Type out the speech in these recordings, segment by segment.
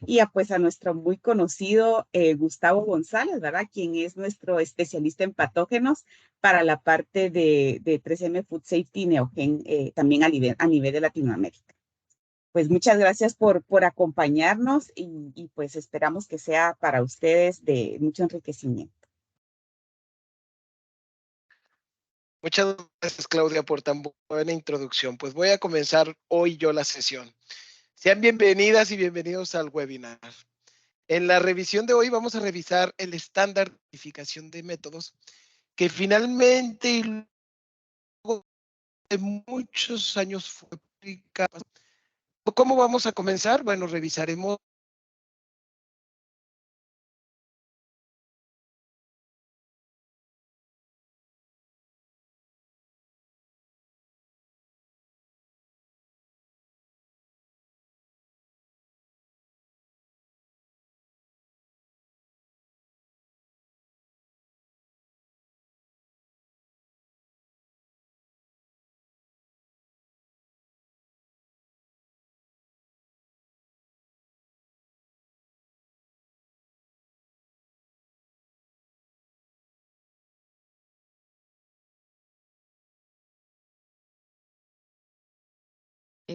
y pues a nuestro muy conocido Gustavo González, ¿verdad? Quien es nuestro especialista en patógenos para la parte de 3M Food Safety Neogen, también a nivel de Latinoamérica. Pues muchas gracias por acompañarnos y pues esperamos que sea para ustedes de mucho enriquecimiento. Muchas gracias, Claudia, por tan buena introducción. Pues voy a comenzar hoy yo la sesión. Sean bienvenidas y bienvenidos al webinar. En la revisión de hoy vamos a revisar el estándar de identificación de métodos que finalmente y luego de muchos años fue publicado. ¿Cómo vamos a comenzar? Bueno, revisaremos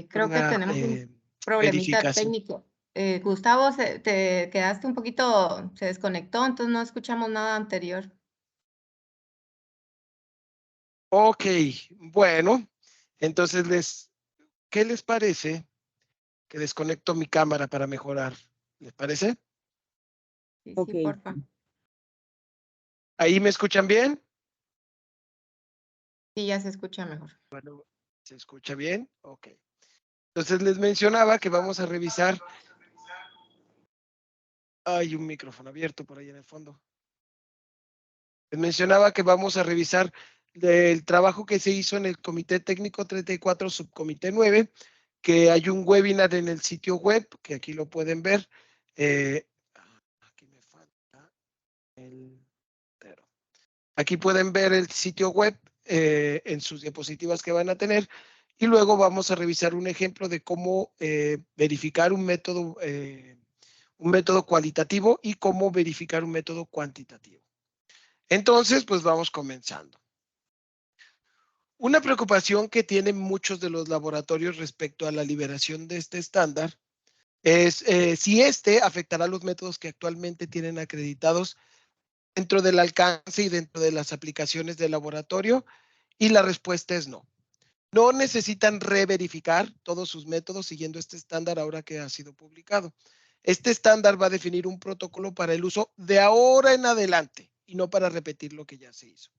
Creo que una tenemos un problemita verificación. técnico. Gustavo, te quedaste un poquito, se desconectó, entonces no escuchamos nada anterior. Ok, bueno, entonces, ¿qué les parece que desconecto mi cámara para mejorar? ¿Les parece? Sí, Ok. sí, porfa. ¿Ahí me escuchan bien? Sí, ya se escucha mejor. Bueno, ¿se escucha bien? Ok. Entonces les mencionaba que vamos a revisar. Hay un micrófono abierto por ahí en el fondo. Les mencionaba que vamos a revisar el trabajo que se hizo en el Comité Técnico 34, Subcomité 9, que hay un webinar en el sitio web, que aquí lo pueden ver. Aquí me falta el... Aquí pueden ver el sitio web en sus diapositivas que van a tener y luego vamos a revisar un ejemplo de cómo verificar un método cualitativo y cómo verificar un método cuantitativo. Entonces, pues vamos comenzando. Una preocupación que tienen muchos de los laboratorios respecto a la liberación de este estándar es si este afectará los métodos que actualmente tienen acreditados dentro del alcance y dentro de las aplicaciones del laboratorio, y la respuesta es no. No necesitan reverificar todos sus métodos siguiendo este estándar ahora que ha sido publicado. Este estándar va a definir un protocolo para el uso de ahora en adelante y no para repetir lo que ya se hizo.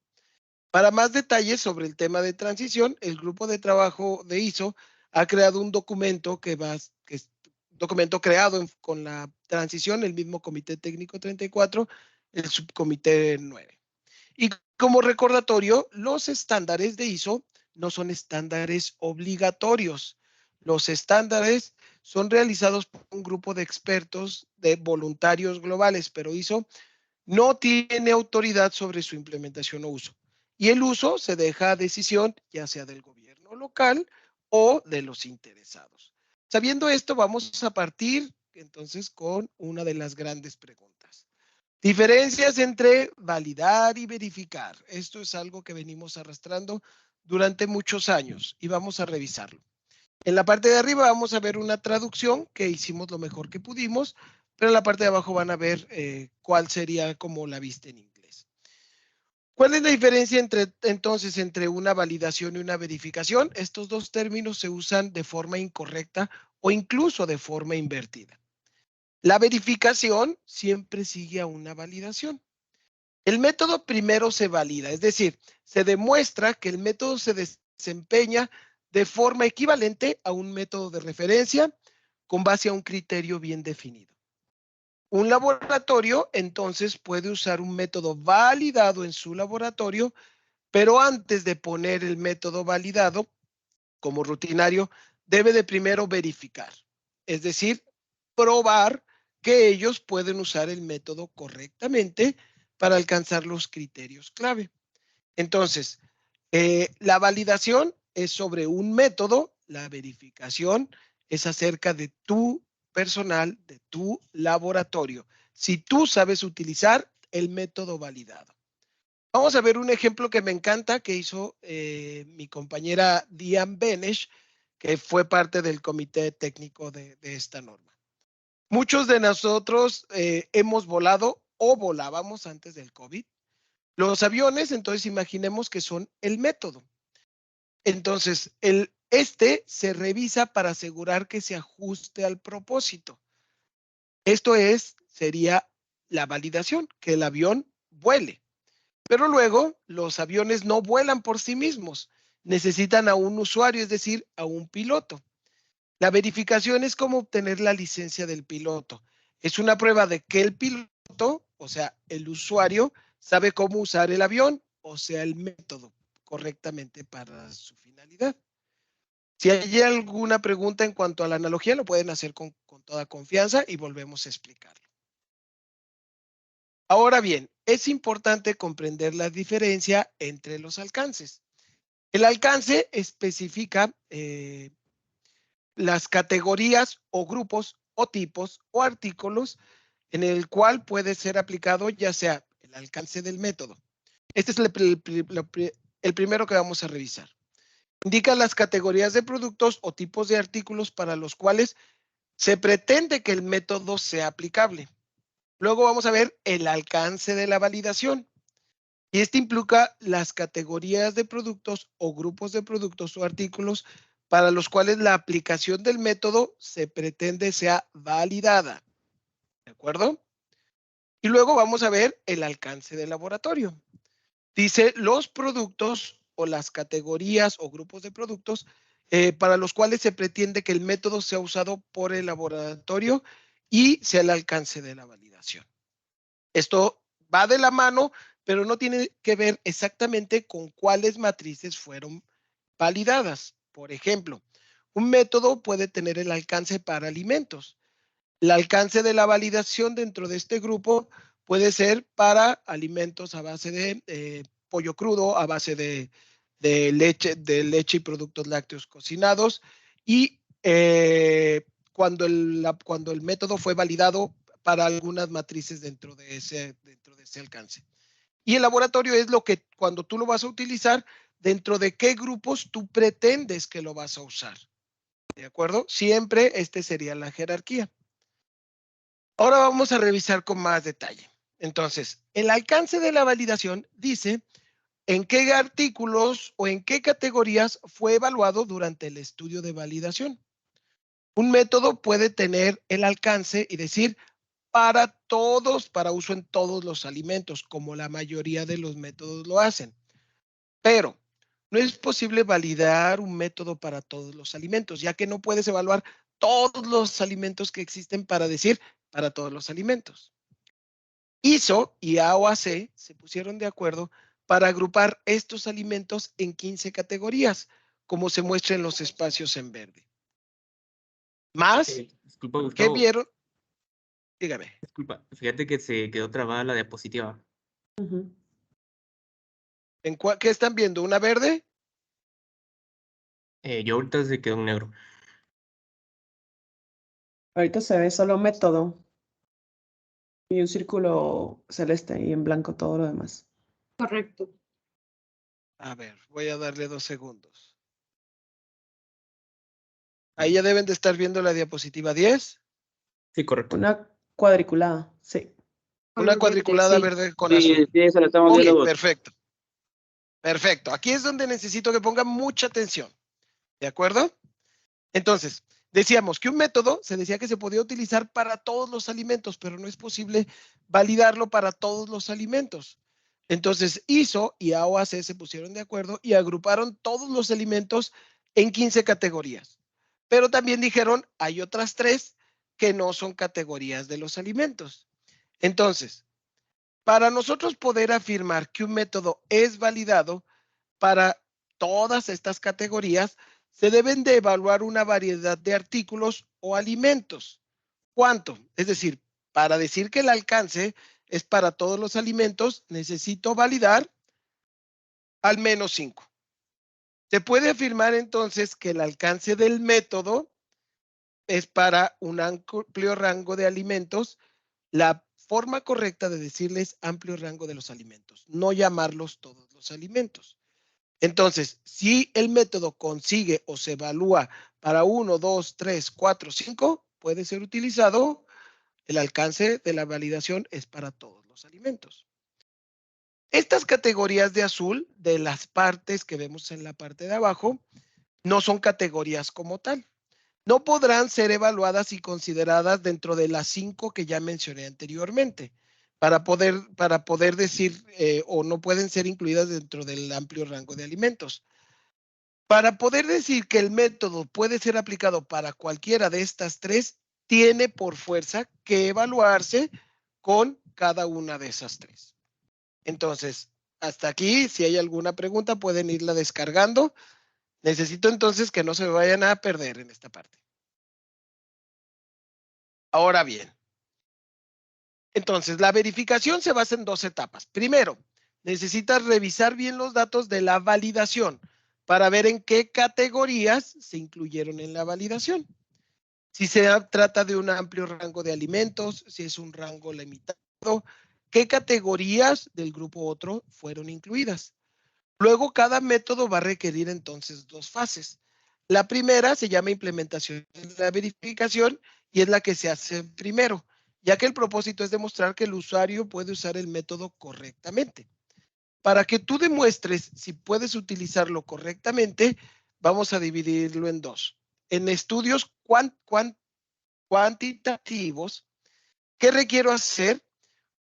Para más detalles sobre el tema de transición, el grupo de trabajo de ISO ha creado un documento que es documento creado con la transición, el mismo Comité Técnico 34, el Subcomité 9. Y como recordatorio, los estándares de ISO no son estándares obligatorios. Los estándares son realizados por un grupo de expertos, de voluntarios globales, pero ISO no tiene autoridad sobre su implementación o uso. Y el uso se deja a decisión ya sea del gobierno local o de los interesados. Sabiendo esto, vamos a partir entonces con una de las grandes preguntas. Diferencias entre validar y verificar. Esto es algo que venimos arrastrando durante muchos años y vamos a revisarlo. En la parte de arriba vamos a ver una traducción que hicimos lo mejor que pudimos, pero en la parte de abajo van a ver cuál sería como la vista en inglés. ¿Cuál es la diferencia entonces entre una validación y una verificación? Estos dos términos se usan de forma incorrecta o incluso de forma invertida. La verificación siempre sigue a una validación. El método primero se valida, es decir, se demuestra que el método se desempeña de forma equivalente a un método de referencia con base a un criterio bien definido. Un laboratorio entonces puede usar un método validado en su laboratorio, pero antes de poner el método validado como rutinario, debe de primero verificar, es decir, probar que ellos pueden usar el método correctamente para alcanzar los criterios clave. Entonces, la validación es sobre un método, la verificación es acerca de tu personal de tu laboratorio, si tú sabes utilizar el método validado. Vamos a ver un ejemplo que me encanta que hizo mi compañera Diane Benesch, que fue parte del comité técnico de esta norma. Muchos de nosotros hemos volado o volábamos antes del COVID. Los aviones, entonces imaginemos que son el método. Entonces, este se revisa para asegurar que se ajuste al propósito. Esto sería la validación, que el avión vuele. Pero luego, los aviones no vuelan por sí mismos. Necesitan a un usuario, es decir, a un piloto. La verificación es como obtener la licencia del piloto. Es una prueba de que el piloto, o sea, el usuario, sabe cómo usar el avión, o sea, el método correctamente para su finalidad. Si hay alguna pregunta en cuanto a la analogía, lo pueden hacer con toda confianza y volvemos a explicarlo. Ahora bien, es importante comprender la diferencia entre los alcances. El alcance especifica las categorías o grupos o tipos o artículos en el cual puede ser aplicado ya sea el alcance del método. Este es el primero que vamos a revisar. Indica las categorías de productos o tipos de artículos para los cuales se pretende que el método sea aplicable. Luego vamos a ver el alcance de la validación. Y este implica las categorías de productos o grupos de productos o artículos para los cuales la aplicación del método se pretende sea validada. ¿De acuerdo? Y luego vamos a ver el alcance del laboratorio. Dice los productos o las categorías o grupos de productos para los cuales se pretende que el método sea usado por el laboratorio y sea el alcance de la validación. Esto va de la mano, pero no tiene que ver exactamente con cuáles matrices fueron validadas. Por ejemplo, un método puede tener el alcance para alimentos. El alcance de la validación dentro de este grupo puede ser para alimentos a base de pollo crudo, a base de leche y productos lácteos cocinados. Y cuando el método fue validado para algunas matrices dentro de ese alcance. Y el laboratorio es lo que cuando tú lo vas a utilizar, dentro de qué grupos tú pretendes que lo vas a usar. ¿De acuerdo? Siempre sería la jerarquía. Ahora vamos a revisar con más detalle. Entonces, el alcance de la validación dice en qué artículos o en qué categorías fue evaluado durante el estudio de validación. Un método puede tener el alcance y decir para uso en todos los alimentos, como la mayoría de los métodos lo hacen. Pero no es posible validar un método para todos los alimentos, ya que no puedes evaluar todos los alimentos que existen para decir para todos los alimentos. ISO y AOAC se pusieron de acuerdo para agrupar estos alimentos en 15 categorías, como se muestra en los espacios en verde. Más, Disculpa, ¿qué Gustavo. vieron? Dígame. Disculpa, fíjate que se quedó trabada la diapositiva. ¿Qué están viendo? ¿Una verde? Yo ahorita se quedó en negro. Ahorita se ve solo método y un círculo celeste y en blanco todo lo demás. Correcto. A ver, voy a darle 2 segundos. Ahí ya deben de estar viendo la diapositiva 10. Sí, correcto. Una cuadriculada, sí. Una Color cuadriculada verde, verde con Sí, azul. sí, eso lo estamos Ok, viendo. perfecto. Perfecto. Aquí es donde necesito que pongan mucha atención. ¿De acuerdo? Entonces, decíamos que un método se decía que se podía utilizar para todos los alimentos, pero no es posible validarlo para todos los alimentos. Entonces, ISO y AOAC se pusieron de acuerdo y agruparon todos los alimentos en 15 categorías. Pero también dijeron, hay otras 3 que no son categorías de los alimentos. Entonces, para nosotros poder afirmar que un método es validado para todas estas categorías, se deben de evaluar una variedad de artículos o alimentos. ¿Cuánto? Es decir, para decir que el alcance es para todos los alimentos, necesito validar al menos 5. Se puede afirmar entonces que el alcance del método es para un amplio rango de alimentos. La forma correcta de decirles amplio rango de los alimentos, no llamarlos todos los alimentos. Entonces, si el método consigue o se evalúa para 1, 2, 3, 4, 5, puede ser utilizado. El alcance de la validación es para todos los alimentos. Estas categorías de azul, de las partes que vemos en la parte de abajo, no son categorías como tal. No podrán ser evaluadas y consideradas dentro de las 5 que ya mencioné anteriormente, para poder decir, o no pueden ser incluidas dentro del amplio rango de alimentos. Para poder decir que el método puede ser aplicado para cualquiera de estas 3, tiene por fuerza que evaluarse con cada una de esas 3. Entonces, hasta aquí, si hay alguna pregunta, pueden irla descargando. Necesito entonces que no se me vayan a perder en esta parte. Ahora bien, entonces la verificación se basa en 2 etapas. Primero, necesitas revisar bien los datos de la validación para ver en qué categorías se incluyeron en la validación. Si se trata de un amplio rango de alimentos, si es un rango limitado, qué categorías del grupo otro fueron incluidas. Luego, cada método va a requerir entonces 2 fases. La primera se llama implementación de la verificación y es la que se hace primero, ya que el propósito es demostrar que el usuario puede usar el método correctamente. Para que tú demuestres si puedes utilizarlo correctamente, vamos a dividirlo en 2. En estudios cuantitativos, ¿qué requiero hacer?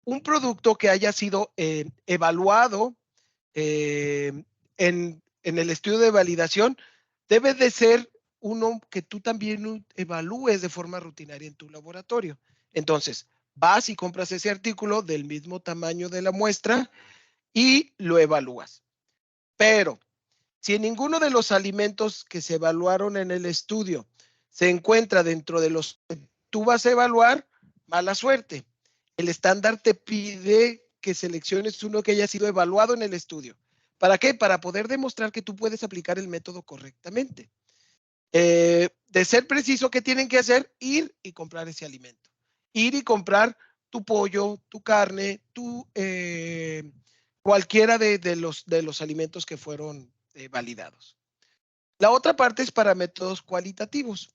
Un producto que haya sido evaluado en el estudio de validación debe de ser uno que tú también evalúes de forma rutinaria en tu laboratorio. Entonces, vas y compras ese artículo del mismo tamaño de la muestra y lo evalúas. Pero, si ninguno de los alimentos que se evaluaron en el estudio se encuentra dentro de los que tú vas a evaluar, mala suerte. El estándar te pide que selecciones uno que haya sido evaluado en el estudio. ¿Para qué? Para poder demostrar que tú puedes aplicar el método correctamente. De ser preciso, ¿qué tienen que hacer? Ir y comprar ese alimento. Ir y comprar tu pollo, tu carne, cualquiera de los alimentos que fueron validados. La otra parte es para métodos cualitativos.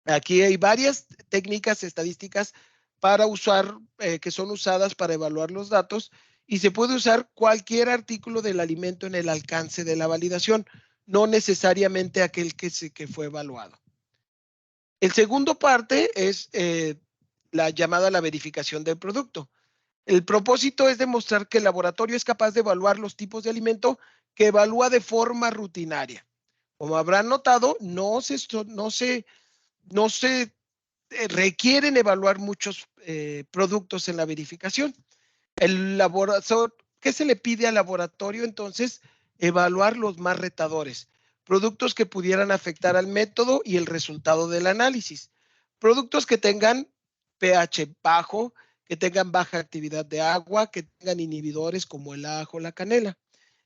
Aquí hay varias técnicas estadísticas para usar, que son usadas para evaluar los datos, y se puede usar cualquier artículo del alimento en el alcance de la validación, no necesariamente aquel que fue evaluado. El segundo parte es la llamada la verificación del producto. El propósito es demostrar que el laboratorio es capaz de evaluar los tipos de alimento que evalúa de forma rutinaria. Como habrán notado, no se requieren evaluar muchos productos en la verificación. ¿Qué se le pide al laboratorio? Entonces, evaluar los más retadores, productos que pudieran afectar al método y el resultado del análisis, productos que tengan pH bajo, que tengan baja actividad de agua, que tengan inhibidores como el ajo o la canela.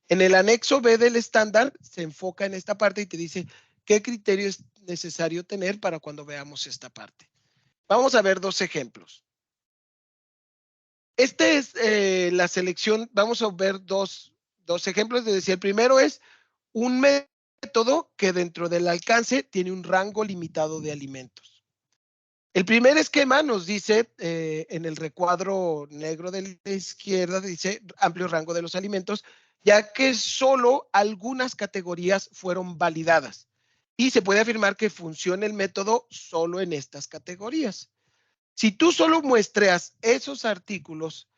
En el anexo B del estándar se enfoca en esta parte y te dice qué criterio es necesario tener para cuando veamos esta parte. Vamos a ver 2 ejemplos. Este es la selección, vamos a ver dos ejemplos. Es decir, el primero es un método que dentro del alcance tiene un rango limitado de alimentos. El primer esquema nos dice, en el recuadro negro de la izquierda, dice amplio rango de los alimentos, ya que solo algunas categorías fueron validadas. Y se puede afirmar que funciona el método solo en estas categorías. Si tú solo muestras esos artículos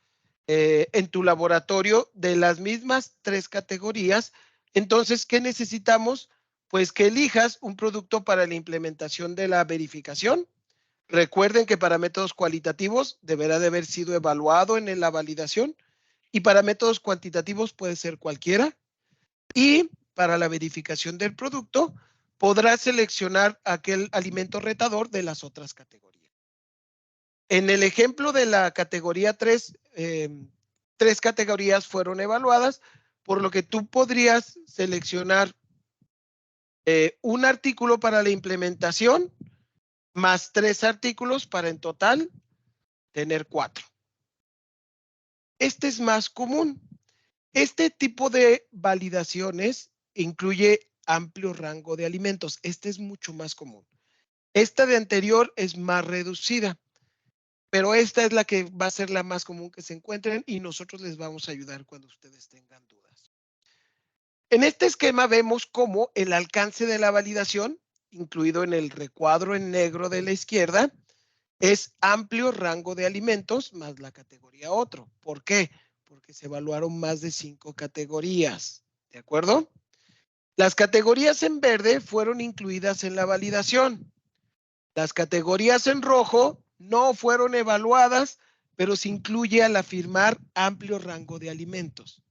en tu laboratorio de las mismas 3 categorías, entonces, ¿qué necesitamos? Pues que elijas un producto para la implementación de la verificación. Recuerden que para métodos cualitativos deberá de haber sido evaluado en la validación, y para métodos cuantitativos puede ser cualquiera. Y para la verificación del producto podrás seleccionar aquel alimento retador de las otras categorías. En el ejemplo de la categoría 3, 3 categorías fueron evaluadas, por lo que tú podrías seleccionar un artículo para la implementación más 3 artículos para en total tener 4. Este es más común. Este tipo de validaciones incluye amplio rango de alimentos. Este es mucho más común. Esta de anterior es más reducida, pero esta es la que va a ser la más común que se encuentren y nosotros les vamos a ayudar cuando ustedes tengan dudas. En este esquema vemos cómo el alcance de la validación, incluido en el recuadro en negro de la izquierda, es amplio rango de alimentos más la categoría otro. ¿Por qué? Porque se evaluaron más de 5 categorías. ¿De acuerdo? Las categorías en verde fueron incluidas en la validación. Las categorías en rojo no fueron evaluadas, pero se incluye al afirmar amplio rango de alimentos.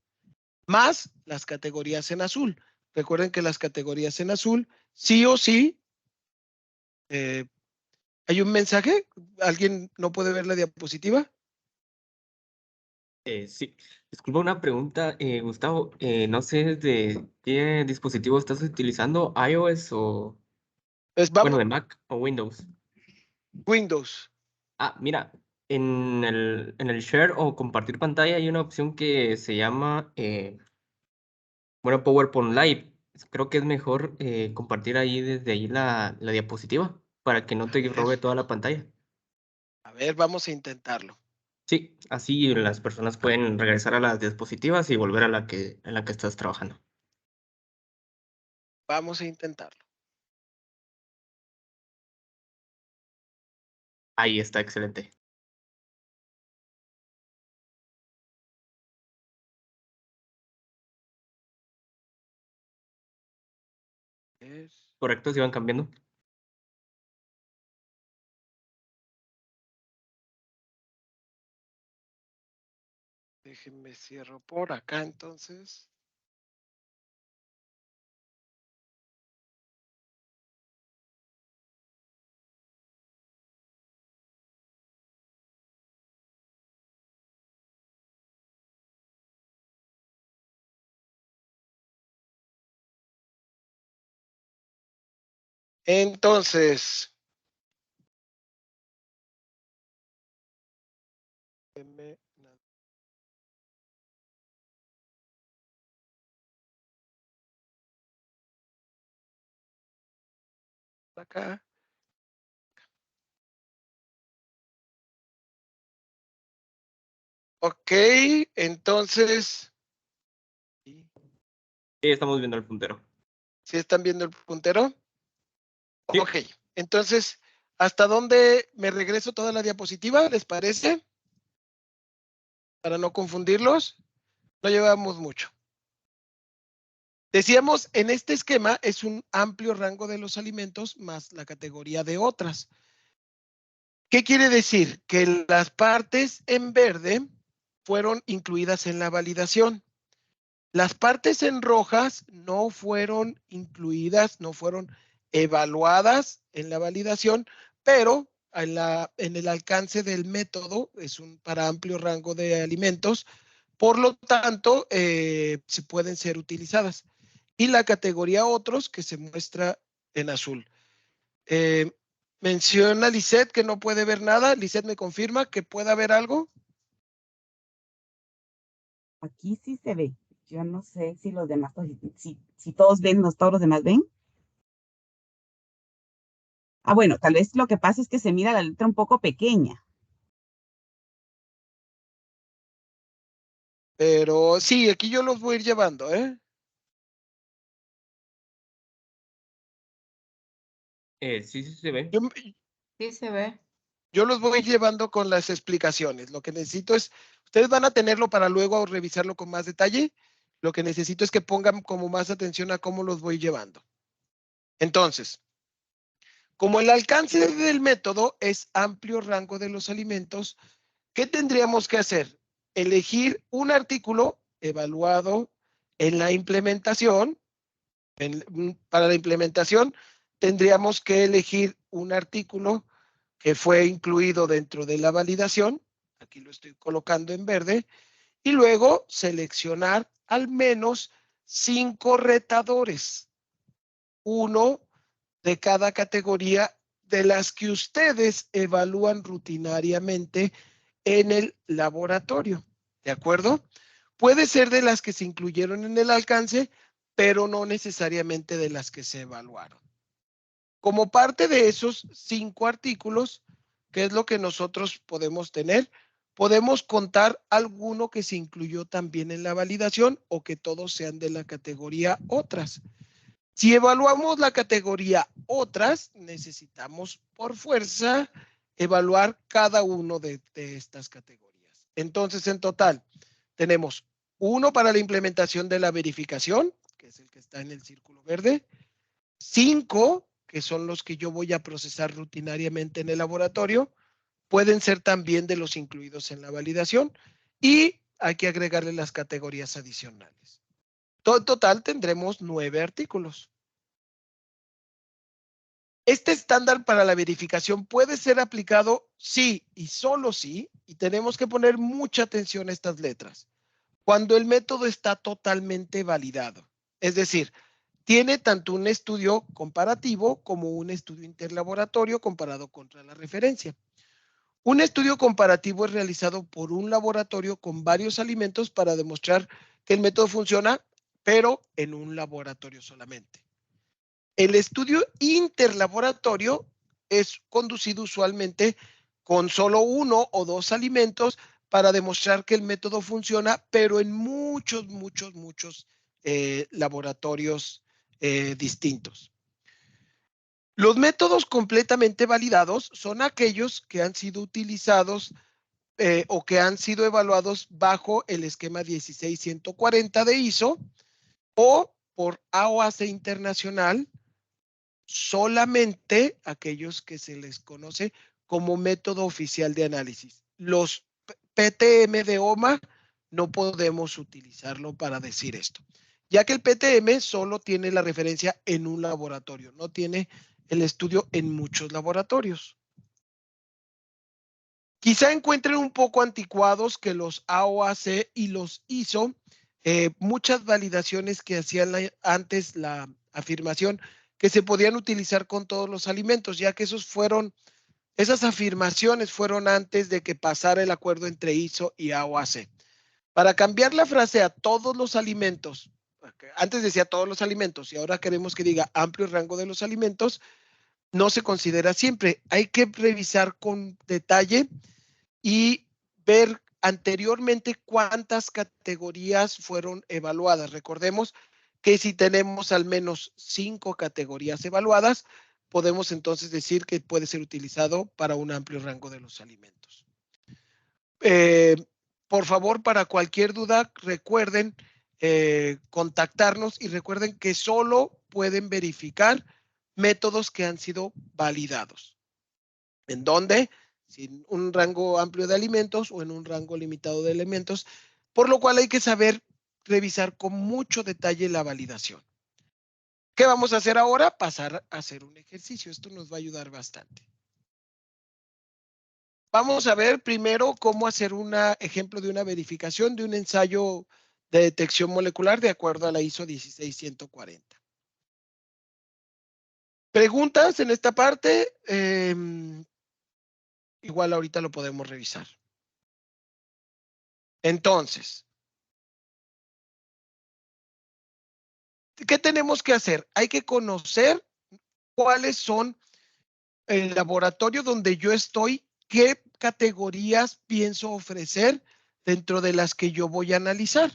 Más las categorías en azul. Recuerden que las categorías en azul, sí o sí, ¿hay un mensaje? ¿Alguien no puede ver la diapositiva? Sí. Disculpa una pregunta, Gustavo. No sé desde qué dispositivo estás utilizando, iOS o, Pues bueno, vamos, de Mac o Windows. Windows. Ah, mira, en el share o compartir pantalla hay una opción que se llama, bueno, PowerPoint Live. Creo que es mejor compartir ahí desde ahí la diapositiva para que no te robe toda la pantalla. A ver, vamos a intentarlo. Sí, así las personas pueden regresar a las diapositivas y volver a en la que estás trabajando. Vamos a intentarlo. Ahí está, excelente. ¿Correcto? ¿Se van cambiando? Déjenme cierro por acá entonces. Entonces, acá. Ok, entonces, Sí, estamos viendo el puntero. ¿sí están viendo el puntero? Sí. Ok, entonces, ¿hasta dónde me regreso toda la diapositiva? ¿Les parece? Para no confundirlos, no llevamos mucho. Decíamos, en este esquema es un amplio rango de los alimentos más la categoría de otras. ¿Qué quiere decir? Que las partes en verde fueron incluidas en la validación. Las partes en rojas no fueron incluidas, no fueron evaluadas en la validación, pero en el alcance del método es para amplio rango de alimentos, por lo tanto, se pueden ser utilizadas. Y la categoría otros que se muestra en azul. Menciona Lisette que no puede ver nada. Lisette me confirma que pueda ver algo. Aquí sí se ve. Yo no sé si los demás, si todos ven, todos los demás ven. Ah, bueno, tal vez lo que pasa es que se mira la letra un poco pequeña. Pero sí, aquí yo los voy a ir llevando, ¿eh? Sí, sí se ve. Sí se ve. Yo los voy llevando con las explicaciones. Lo que necesito es, ustedes van a tenerlo para luego revisarlo con más detalle. Lo que necesito es que pongan como más atención a cómo los voy llevando. Entonces, como el alcance del método es amplio rango de los alimentos, ¿qué tendríamos que hacer? Elegir un artículo evaluado en la implementación. Para la implementación, tendríamos que elegir un artículo que fue incluido dentro de la validación, aquí lo estoy colocando en verde, y luego seleccionar al menos 5 retadores, uno de cada categoría de las que ustedes evalúan rutinariamente en el laboratorio, ¿de acuerdo? Puede ser de las que se incluyeron en el alcance, pero no necesariamente de las que se evaluaron. Como parte de esos 5 artículos, ¿qué es lo que nosotros podemos tener? Podemos contar alguno que se incluyó también en la validación o que todos sean de la categoría otras. Si evaluamos la categoría otras, necesitamos por fuerza evaluar cada uno de estas categorías. Entonces, en total, tenemos 1 para la implementación de la verificación, que es el que está en el círculo verde, 5, que son los que yo voy a procesar rutinariamente en el laboratorio, pueden ser también de los incluidos en la validación, y hay que agregarle las categorías adicionales. En total tendremos 9 artículos. Este estándar para la verificación puede ser aplicado sí y solo sí, y tenemos que poner mucha atención a estas letras, cuando el método está totalmente validado. Es decir, tiene tanto un estudio comparativo como un estudio interlaboratorio comparado contra la referencia. Un estudio comparativo es realizado por un laboratorio con varios alimentos para demostrar que el método funciona, pero en un laboratorio solamente. El estudio interlaboratorio es conducido usualmente con solo 1 o 2 alimentos para demostrar que el método funciona, pero en muchos laboratorios distintos. Los métodos completamente validados son aquellos que han sido utilizados o que han sido evaluados bajo el esquema 16140 de ISO o por AOAC Internacional, solamente aquellos que se les conoce como método oficial de análisis. Los PTM de OMA no podemos utilizarlo para decir esto, ya que el PTM solo tiene la referencia en un laboratorio, no tiene el estudio en muchos laboratorios. Quizá encuentren un poco anticuados que los AOAC y los ISO, muchas validaciones que hacían antes la afirmación que se podían utilizar con todos los alimentos, ya que esas afirmaciones fueron antes de que pasara el acuerdo entre ISO y AOAC. Para cambiar la frase a todos los alimentos, antes decía todos los alimentos y ahora queremos que diga amplio rango de los alimentos, no se considera siempre. Hay que revisar con detalle y ver anteriormente cuántas categorías fueron evaluadas. Recordemos que si tenemos al menos 5 categorías evaluadas, podemos entonces decir que puede ser utilizado para un amplio rango de los alimentos. Por favor, para cualquier duda, recuerden contactarnos y recuerden que solo pueden verificar métodos que han sido validados. ¿En dónde? En un rango amplio de alimentos o en un rango limitado de elementos, por lo cual hay que saber revisar con mucho detalle la validación. ¿Qué vamos a hacer ahora? Pasar a hacer un ejercicio. Esto nos va a ayudar bastante. Vamos a ver primero cómo hacer un ejemplo de una verificación de un ensayo de detección molecular de acuerdo a la ISO 16140. ¿Preguntas en esta parte? Igual ahorita lo podemos revisar. Entonces, ¿qué tenemos que hacer? Hay que conocer cuáles son el laboratorio donde yo estoy, qué categorías pienso ofrecer dentro de las que yo voy a analizar.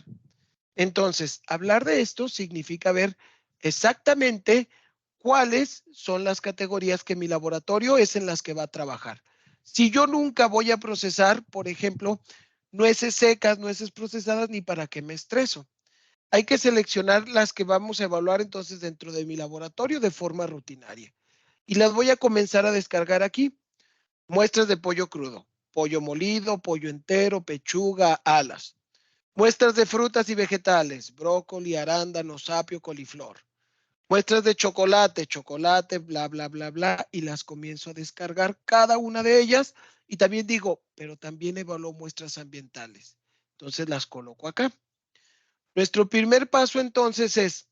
Entonces, hablar de esto significa ver exactamente cuáles son las categorías que mi laboratorio es en las que va a trabajar. Si yo nunca voy a procesar, por ejemplo, nueces secas, nueces procesadas, ni para qué me estreso. Hay que seleccionar las que vamos a evaluar entonces dentro de mi laboratorio de forma rutinaria. Y las voy a comenzar a descargar aquí. Muestras de pollo crudo, pollo molido, pollo entero, pechuga, alas. Muestras de frutas y vegetales, brócoli, arándano, apio, coliflor. Muestras de chocolate, bla, bla, bla, bla, y las comienzo a descargar cada una de ellas. Y también digo, pero también evalúo muestras ambientales. Entonces las coloco acá. Nuestro primer paso entonces es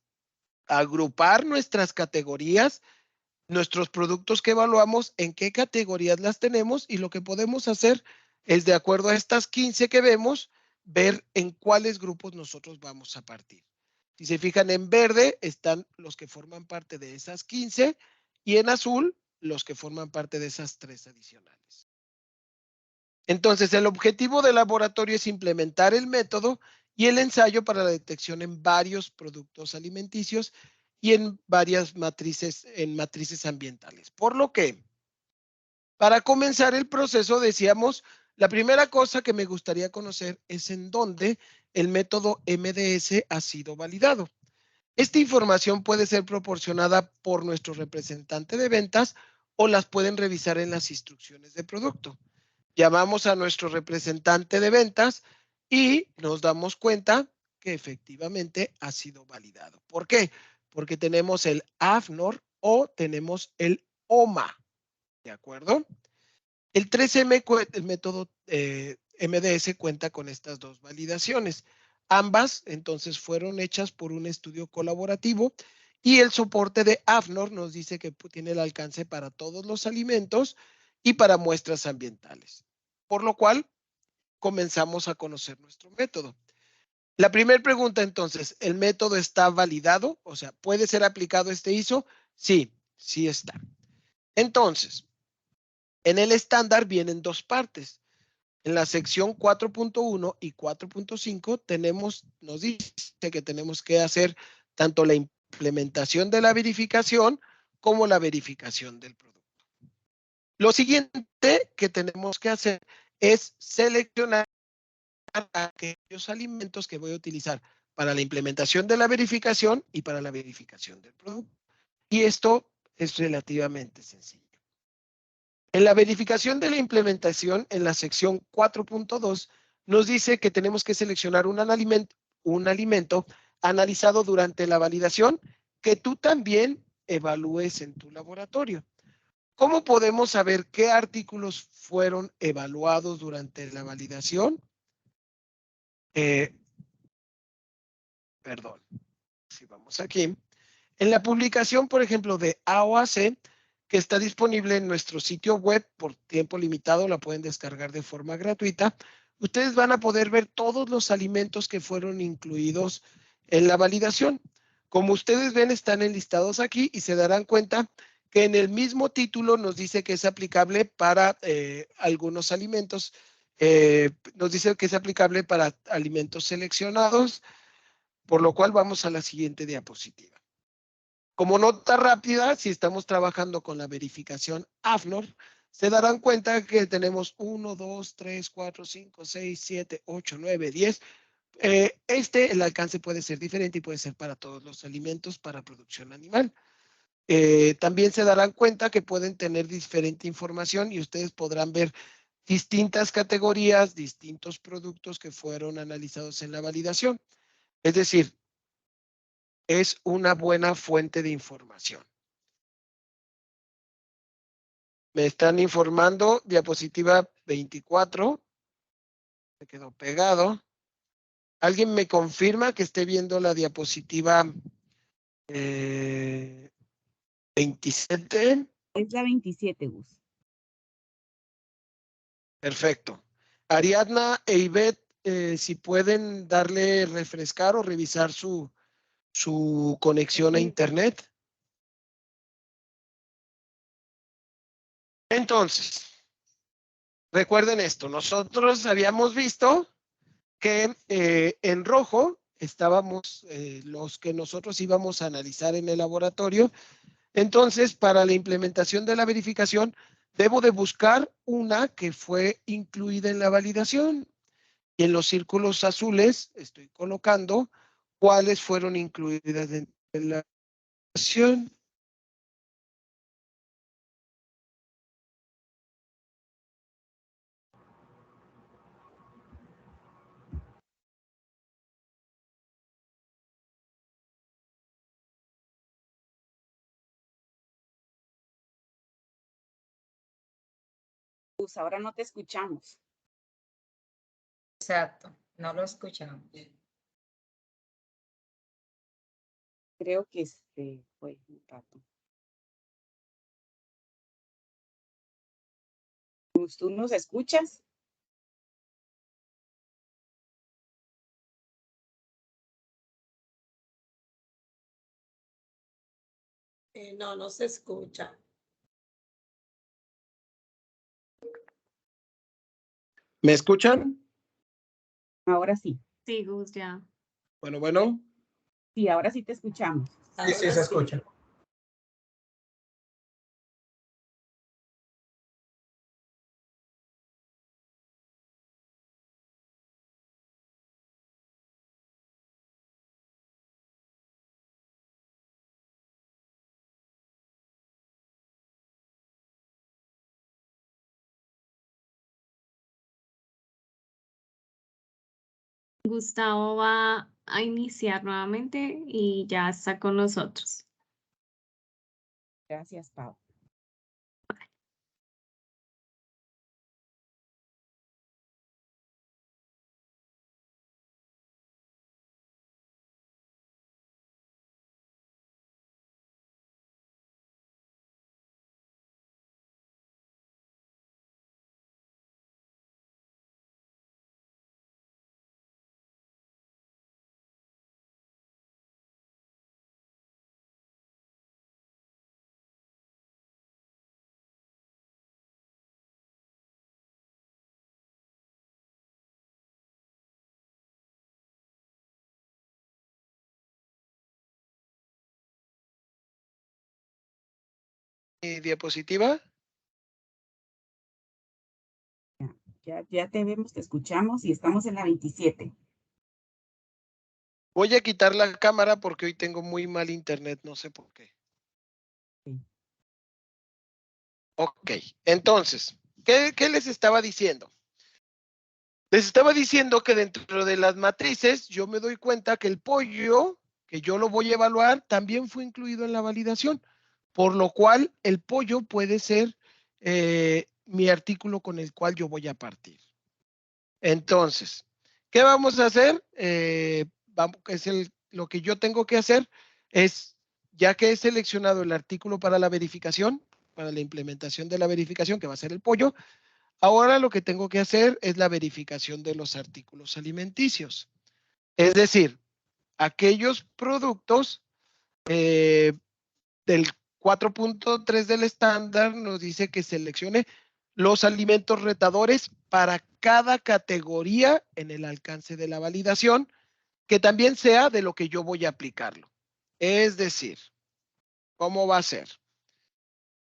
agrupar nuestras categorías nuestros productos que evaluamos, en qué categorías las tenemos, y lo que podemos hacer es, de acuerdo a estas 15 que vemos, ver en cuáles grupos nosotros vamos a partir. Si se fijan, en verde están los que forman parte de esas 15 y en azul los que forman parte de esas 3 adicionales. Entonces, el objetivo del laboratorio es implementar el método y el ensayo para la detección en varios productos alimenticios y en varias matrices ambientales. Por lo que, para comenzar el proceso, decíamos, la primera cosa que me gustaría conocer es en dónde el método MDS ha sido validado. Esta información puede ser proporcionada por nuestro representante de ventas o las pueden revisar en las instrucciones de producto. Llamamos a nuestro representante de ventas y nos damos cuenta que efectivamente ha sido validado. ¿Por qué? Porque tenemos el AFNOR o tenemos el OMA. ¿De acuerdo? El 3M, el método MDS, cuenta con estas dos validaciones. Ambas, entonces, fueron hechas por un estudio colaborativo y el soporte de AFNOR nos dice que tiene el alcance para todos los alimentos y para muestras ambientales. Por lo cual, comenzamos a conocer nuestro método. La primera pregunta, entonces, ¿el método está validado? O sea, ¿puede ser aplicado este ISO? Sí, sí está. Entonces, en el estándar vienen dos partes. En la sección 4.1 y 4.5 nos dice que tenemos que hacer tanto la implementación de la verificación como la verificación del producto. Lo siguiente que tenemos que hacer es seleccionar aquellos alimentos que voy a utilizar para la implementación de la verificación y para la verificación del producto. Y esto es relativamente sencillo. En la verificación de la implementación, en la sección 4.2, nos dice que tenemos que seleccionar un alimento analizado durante la validación que tú también evalúes en tu laboratorio. ¿Cómo podemos saber qué artículos fueron evaluados durante la validación? Perdón, si vamos aquí. En la publicación, por ejemplo, de AOAC, que está disponible en nuestro sitio web por tiempo limitado, la pueden descargar de forma gratuita. Ustedes van a poder ver todos los alimentos que fueron incluidos en la validación. Como ustedes ven, están enlistados aquí y se darán cuenta que en el mismo título nos dice que es aplicable para algunos alimentos. Nos dice que es aplicable para alimentos seleccionados, por lo cual vamos a la siguiente diapositiva. Como nota rápida, si estamos trabajando con la verificación AFNOR, se darán cuenta que tenemos 1, 2, 3, 4, 5, 6, 7, 8, 9, 10. El alcance puede ser diferente y puede ser para todos los alimentos para producción animal. También se darán cuenta que pueden tener diferente información y ustedes podrán ver distintas categorías, distintos productos que fueron analizados en la validación. Es decir, es una buena fuente de información. Me están informando, diapositiva 24. Se quedó pegado. ¿Alguien me confirma que esté viendo la diapositiva 27? Es la 27, Gus. Perfecto. Ariadna e Ivette, si pueden darle refrescar o revisar su conexión a internet. Entonces, recuerden esto, nosotros habíamos visto que en rojo estábamos los que nosotros íbamos a analizar en el laboratorio. Entonces, para la implementación de la verificación, debo de buscar una que fue incluida en la validación. Y en los círculos azules estoy colocando cuáles fueron incluidas en la validación. Gus, ahora no te escuchamos. Exacto, no lo escuchamos. Creo que fue un rato. Gus, ¿tú nos escuchas? No, no se escucha. ¿Me escuchan? Ahora sí. Sí, Gus, ya. Bueno, bueno. Sí, ahora sí te escuchamos. Sí, sí, se escucha. Gustavo va a iniciar nuevamente y ya está con nosotros. Gracias, Pau. Diapositiva. Ya te vemos, te escuchamos y estamos en la 27. Voy a quitar la cámara porque hoy tengo muy mal internet, no sé por qué. Sí. Ok, entonces, ¿qué les estaba diciendo? Les estaba diciendo que dentro de las matrices yo me doy cuenta que el pollo, que yo lo voy a evaluar, también fue incluido en la validación, por lo cual el pollo puede ser mi artículo con el cual yo voy a partir. Entonces, ¿qué vamos a hacer? Lo que yo tengo que hacer es, ya que he seleccionado el artículo para la verificación, para la implementación de la verificación, que va a ser el pollo, ahora lo que tengo que hacer es la verificación de los artículos alimenticios. Es decir, aquellos productos del 4.3 del estándar nos dice que seleccione los alimentos retadores para cada categoría en el alcance de la validación, que también sea de lo que yo voy a aplicarlo. Es decir, ¿cómo va a ser?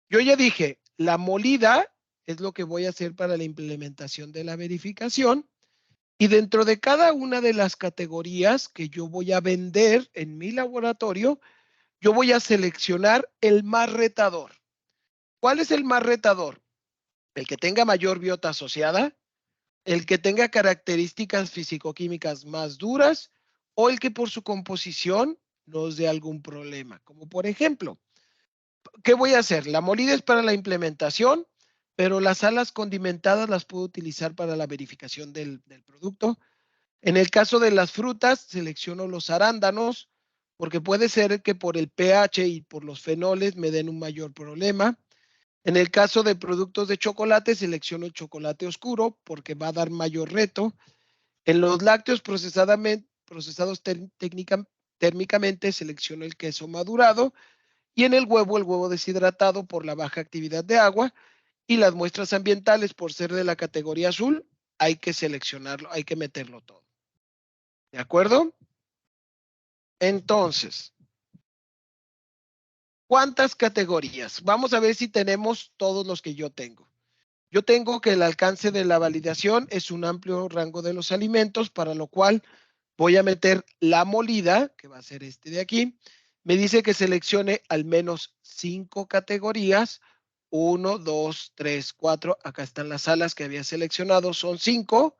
Yo ya dije, la molida es lo que voy a hacer para la implementación de la verificación, y dentro de cada una de las categorías que yo voy a vender en mi laboratorio, yo voy a seleccionar el más retador. ¿Cuál es el más retador? El que tenga mayor biota asociada, el que tenga características fisicoquímicas más duras o el que por su composición nos dé algún problema. Como por ejemplo, ¿qué voy a hacer? La molida es para la implementación, pero las salas condimentadas las puedo utilizar para la verificación del producto. En el caso de las frutas, selecciono los arándanos, porque puede ser que por el pH y por los fenoles me den un mayor problema. En el caso de productos de chocolate, selecciono el chocolate oscuro, porque va a dar mayor reto. En los lácteos procesados térmicamente, selecciono el queso madurado. Y en el huevo deshidratado por la baja actividad de agua. Y las muestras ambientales, por ser de la categoría azul, hay que seleccionarlo, hay que meterlo todo. ¿De acuerdo? Entonces, ¿cuántas categorías? Vamos a ver si tenemos todos los que yo tengo. Yo tengo que el alcance de la validación es un amplio rango de los alimentos, para lo cual voy a meter la molida, que va a ser este de aquí. Me dice que seleccione al menos 5 categorías. 1, 2, 3, 4. Acá están las salas que había seleccionado, son 5.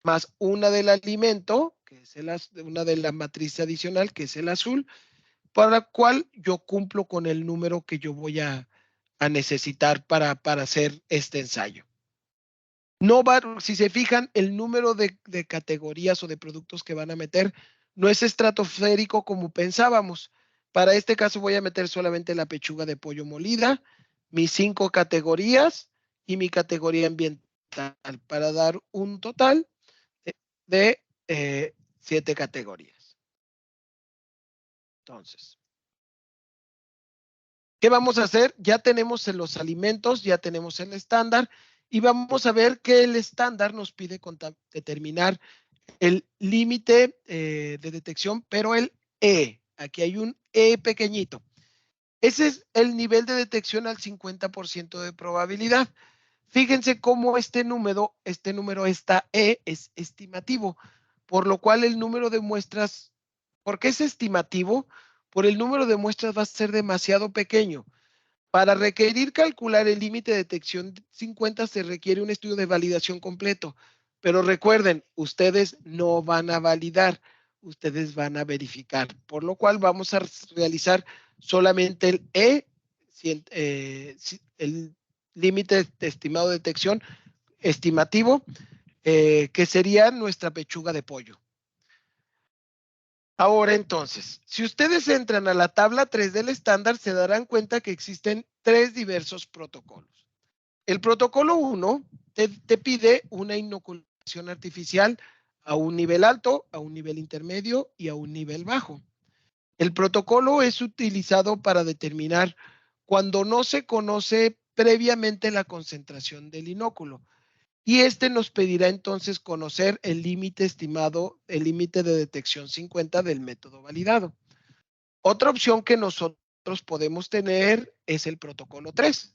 Más una del alimento, que es una de la matriz adicional, que es el azul, para la cual yo cumplo con el número que yo voy a necesitar para hacer este ensayo. No va, si se fijan, el número de categorías o de productos que van a meter no es estratosférico como pensábamos. Para este caso voy a meter solamente la pechuga de pollo molida, mis 5 categorías, y mi categoría ambiental, para dar un total de 7 categorías. Entonces, ¿qué vamos a hacer? Ya tenemos en los alimentos, ya tenemos el estándar, y vamos a ver que el estándar nos pide determinar el límite de detección, pero el E. Aquí hay un E pequeñito. Ese es el nivel de detección al 50% de probabilidad. Fíjense cómo este número, esta E, es estimativo, por lo cual el número de muestras, ¿por qué es estimativo? Por el número de muestras va a ser demasiado pequeño. Para requerir calcular el límite de detección 50 se requiere un estudio de validación completo. Pero recuerden, ustedes no van a validar, ustedes van a verificar. Por lo cual vamos a realizar solamente el E, el límite estimado de detección estimativo, que sería nuestra pechuga de pollo. Ahora entonces, si ustedes entran a la tabla 3 del estándar, se darán cuenta que existen 3 diversos protocolos. El protocolo 1 te pide una inoculación artificial a un nivel alto, a un nivel intermedio y a un nivel bajo. El protocolo es utilizado para determinar cuando no se conoce previamente la concentración del inóculo. Y este nos pedirá entonces conocer el límite estimado, el límite de detección 50 del método validado. Otra opción que nosotros podemos tener es el protocolo 3,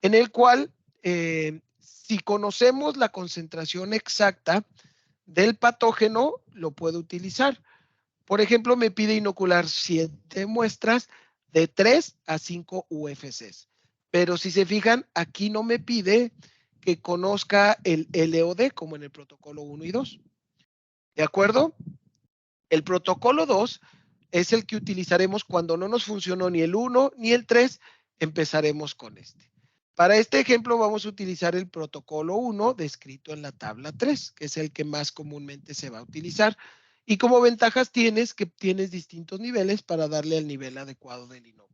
en el cual si conocemos la concentración exacta del patógeno, lo puedo utilizar. Por ejemplo, me pide inocular 7 muestras de 3 a 5 UFCs. Pero si se fijan, aquí no me pide que conozca el LOD como en el protocolo 1 y 2. ¿De acuerdo? El protocolo 2 es el que utilizaremos cuando no nos funcionó ni el 1 ni el 3, empezaremos con este. Para este ejemplo vamos a utilizar el protocolo 1 descrito en la tabla 3, que es el que más comúnmente se va a utilizar. Y como ventajas tienes que tienes distintos niveles para darle el nivel adecuado del inóculo.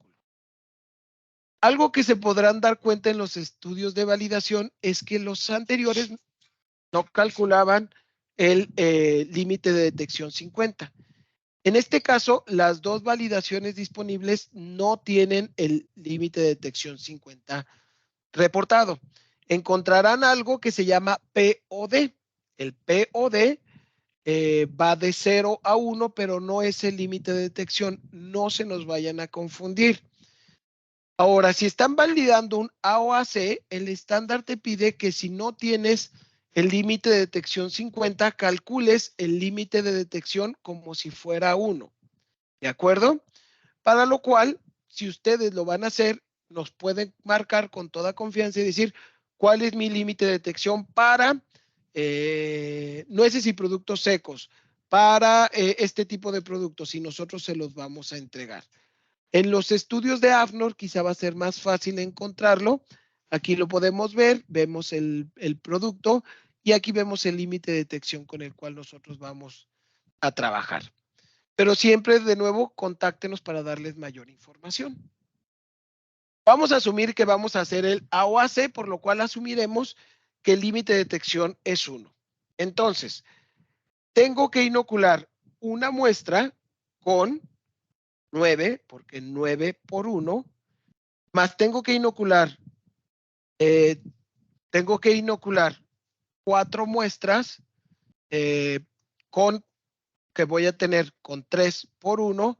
Algo que se podrán dar cuenta en los estudios de validación es que los anteriores no calculaban el límite de detección 50. En este caso, las 2 validaciones disponibles no tienen el límite de detección 50 reportado. Encontrarán algo que se llama POD. El POD va de 0 a 1, pero no es el límite de detección. No se nos vayan a confundir. Ahora, si están validando un A o AC, el estándar te pide que si no tienes el límite de detección 50, calcules el límite de detección como si fuera 1. ¿De acuerdo? Para lo cual, si ustedes lo van a hacer, nos pueden marcar con toda confianza y decir cuál es mi límite de detección para nueces y productos secos, para este tipo de productos, y nosotros se los vamos a entregar. En los estudios de AFNOR quizá va a ser más fácil encontrarlo. Aquí lo podemos ver, vemos el producto y aquí vemos el límite de detección con el cual nosotros vamos a trabajar. Pero siempre, de nuevo, contáctenos para darles mayor información. Vamos a asumir que vamos a hacer el AOAC, por lo cual asumiremos que el límite de detección es 1. Entonces, tengo que inocular una muestra con 9, porque 9 por 1, más tengo que inocular 4 muestras que voy a tener con 3 por 1,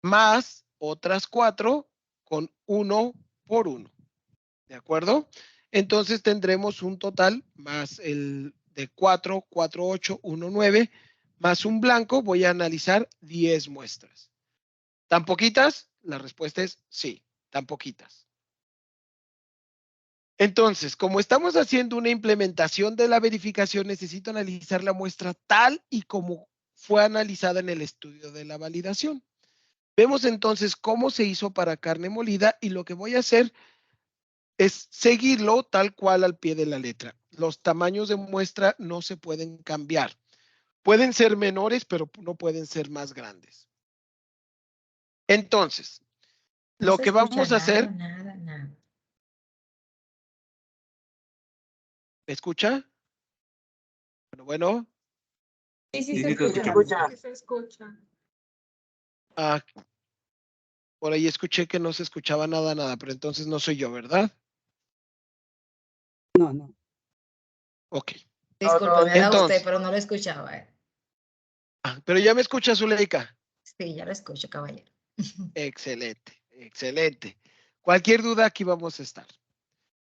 más otras 4 con 1 por 1. ¿De acuerdo? Entonces tendremos un total más el de 4, 4, 8, 1, 9, más un blanco. Voy a analizar 10 muestras. ¿Tan poquitas? La respuesta es sí, tan poquitas. Entonces, como estamos haciendo una implementación de la verificación, necesito analizar la muestra tal y como fue analizada en el estudio de la validación. Vemos entonces cómo se hizo para carne molida y lo que voy a hacer es seguirlo tal cual al pie de la letra. Los tamaños de muestra no se pueden cambiar. Pueden ser menores, pero no pueden ser más grandes. Entonces, lo que vamos a hacer... Nada. ¿Me escucha? Bueno. Sí, Sí, se sí, te escucha. Sí, se escucha. Ah, por ahí escuché que no se escuchaba nada, pero entonces no soy yo, ¿verdad? No. Ok. Disculpen, era usted, Entonces, pero no lo escuchaba. pero ya me escucha, Zuleika. Sí, ya lo escucho, caballero. Excelente, excelente. Cualquier duda, aquí vamos a estar.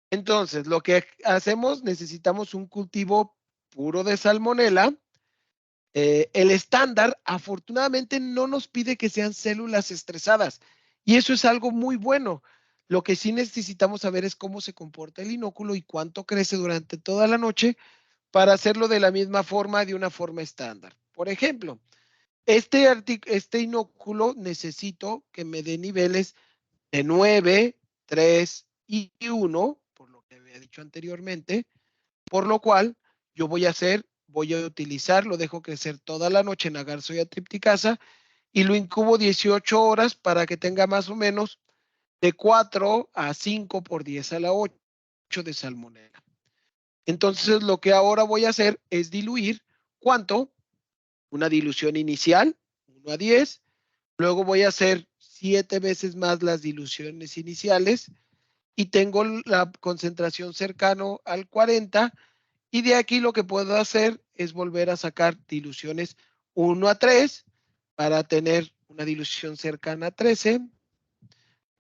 Entonces, lo que hacemos, necesitamos un cultivo puro de salmonela. El estándar, afortunadamente, no nos pide que sean células estresadas. Y eso es algo muy bueno. Lo que sí necesitamos saber es cómo se comporta el inóculo y cuánto crece durante toda la noche para hacerlo de la misma forma, de una forma estándar. Por ejemplo, este inóculo necesito que me dé niveles de 9, 3 y 1, por lo que había dicho anteriormente, por lo cual yo voy a utilizar, lo dejo crecer toda la noche en agarzoya tripticasa y lo incubo 18 horas para que tenga más o menos de 4 a 5 por 10 a la 8 de salmonela. Entonces lo que ahora voy a hacer es diluir, ¿cuánto? Una dilución inicial, 1 a 10, luego voy a hacer 7 veces más las diluciones iniciales y tengo la concentración cercano al 40 y de aquí lo que puedo hacer es volver a sacar diluciones 1 a 3 para tener una dilución cercana a 13.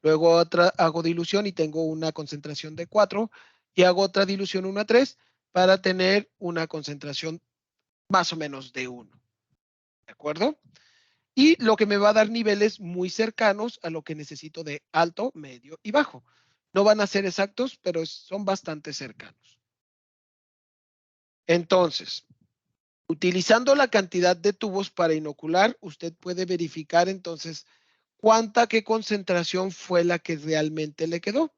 Luego hago dilución y tengo una concentración de 4 y hago otra dilución 1 a 3 para tener una concentración más o menos de 1. ¿De acuerdo? Y lo que me va a dar niveles muy cercanos a lo que necesito de alto, medio y bajo. No van a ser exactos, pero son bastante cercanos. Entonces, utilizando la cantidad de tubos para inocular, usted puede verificar entonces qué concentración fue la que realmente le quedó.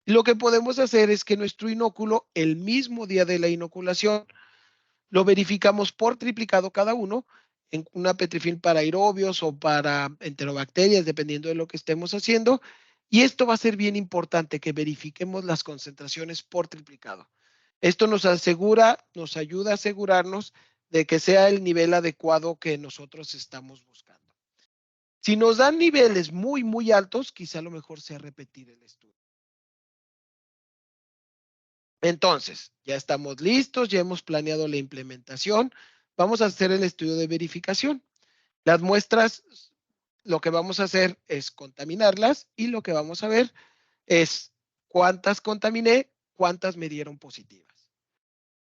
Lo que podemos hacer es que nuestro inóculo, el mismo día de la inoculación, lo verificamos por triplicado cada uno en una petrifilm para aerobios o para enterobacterias, dependiendo de lo que estemos haciendo. Y esto va a ser bien importante, que verifiquemos las concentraciones por triplicado. Esto nos ayuda a asegurarnos de que sea el nivel adecuado que nosotros estamos buscando. Si nos dan niveles muy, muy altos, quizá lo mejor sea repetir el estudio. Entonces, ya estamos listos, ya hemos planeado la implementación. Vamos a hacer el estudio de verificación. Las muestras, lo que vamos a hacer es contaminarlas y lo que vamos a ver es cuántas contaminé, cuántas me dieron positivas.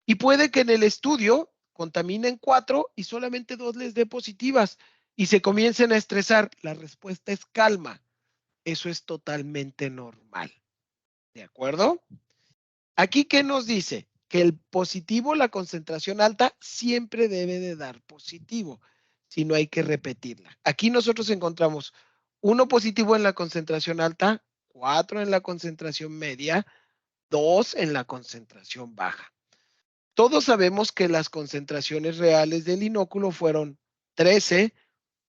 Y puede que en el estudio contaminen 4 y solamente 2 les dé positivas y se comiencen a estresar. La respuesta es calma. Eso es totalmente normal. ¿De acuerdo? Aquí, ¿qué nos dice? Que el positivo, la concentración alta, siempre debe de dar positivo, si no hay que repetirla. Aquí nosotros encontramos 1 positivo en la concentración alta, 4 en la concentración media, 2 en la concentración baja. Todos sabemos que las concentraciones reales del inóculo fueron 13,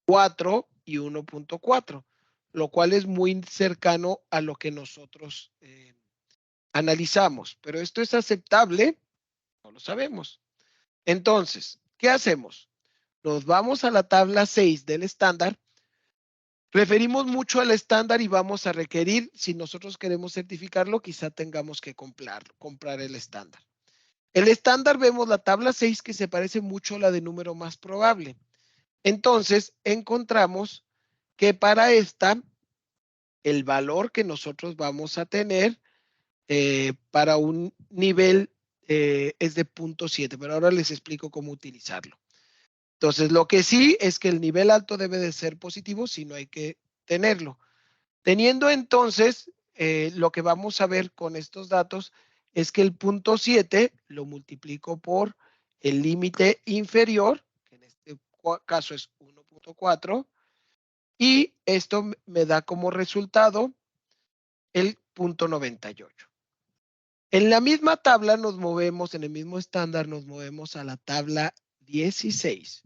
4 y 1.4, lo cual es muy cercano a lo que nosotros analizamos, pero esto es aceptable, no lo sabemos. Entonces, ¿qué hacemos? Nos vamos a la tabla 6 del estándar, referimos mucho al estándar y vamos a requerir, si nosotros queremos certificarlo, quizá tengamos que comprar el estándar. El estándar vemos la tabla 6 que se parece mucho a la de número más probable. Entonces, encontramos que para esta, el valor que nosotros vamos a tener para un nivel es de 0.7, pero ahora les explico cómo utilizarlo. Entonces, lo que sí es que el nivel alto debe de ser positivo, si no hay que tenerlo. Teniendo entonces, lo que vamos a ver con estos datos es que el 0.7 lo multiplico por el límite inferior, que en este caso es 1.4, y esto me da como resultado el 0.98. En la misma tabla nos movemos, en el mismo estándar nos movemos a la tabla 16.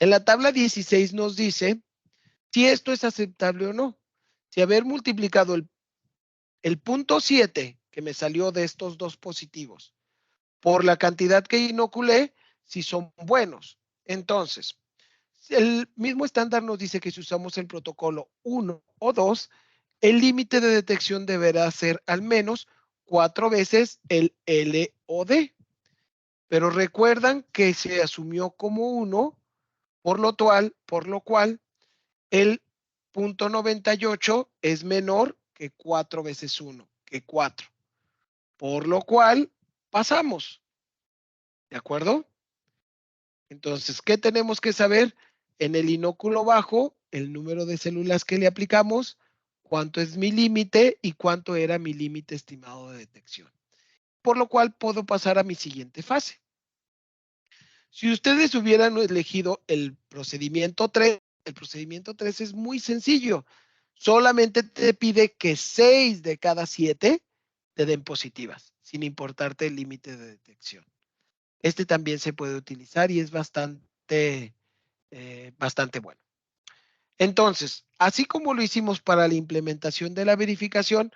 En la tabla 16 nos dice si esto es aceptable o no. Si haber multiplicado el 0.7 que me salió de estos dos positivos por la cantidad que inoculé, si son buenos. Entonces, el mismo estándar nos dice que si usamos el protocolo 1 o 2, el límite de detección deberá ser al menos 4 veces el LOD. Pero recuerdan que se asumió como 1, por lo cual el 0.98 es menor que 4 veces 1, que 4. Por lo cual pasamos. ¿De acuerdo? Entonces, ¿qué tenemos que saber? En el inóculo bajo, el número de células que le aplicamos, cuánto es mi límite y cuánto era mi límite estimado de detección. Por lo cual puedo pasar a mi siguiente fase. Si ustedes hubieran elegido el procedimiento 3, el procedimiento 3 es muy sencillo. Solamente te pide que 6 de cada 7 te den positivas, sin importarte el límite de detección. Este también se puede utilizar y es bastante bueno. Entonces, así como lo hicimos para la implementación de la verificación,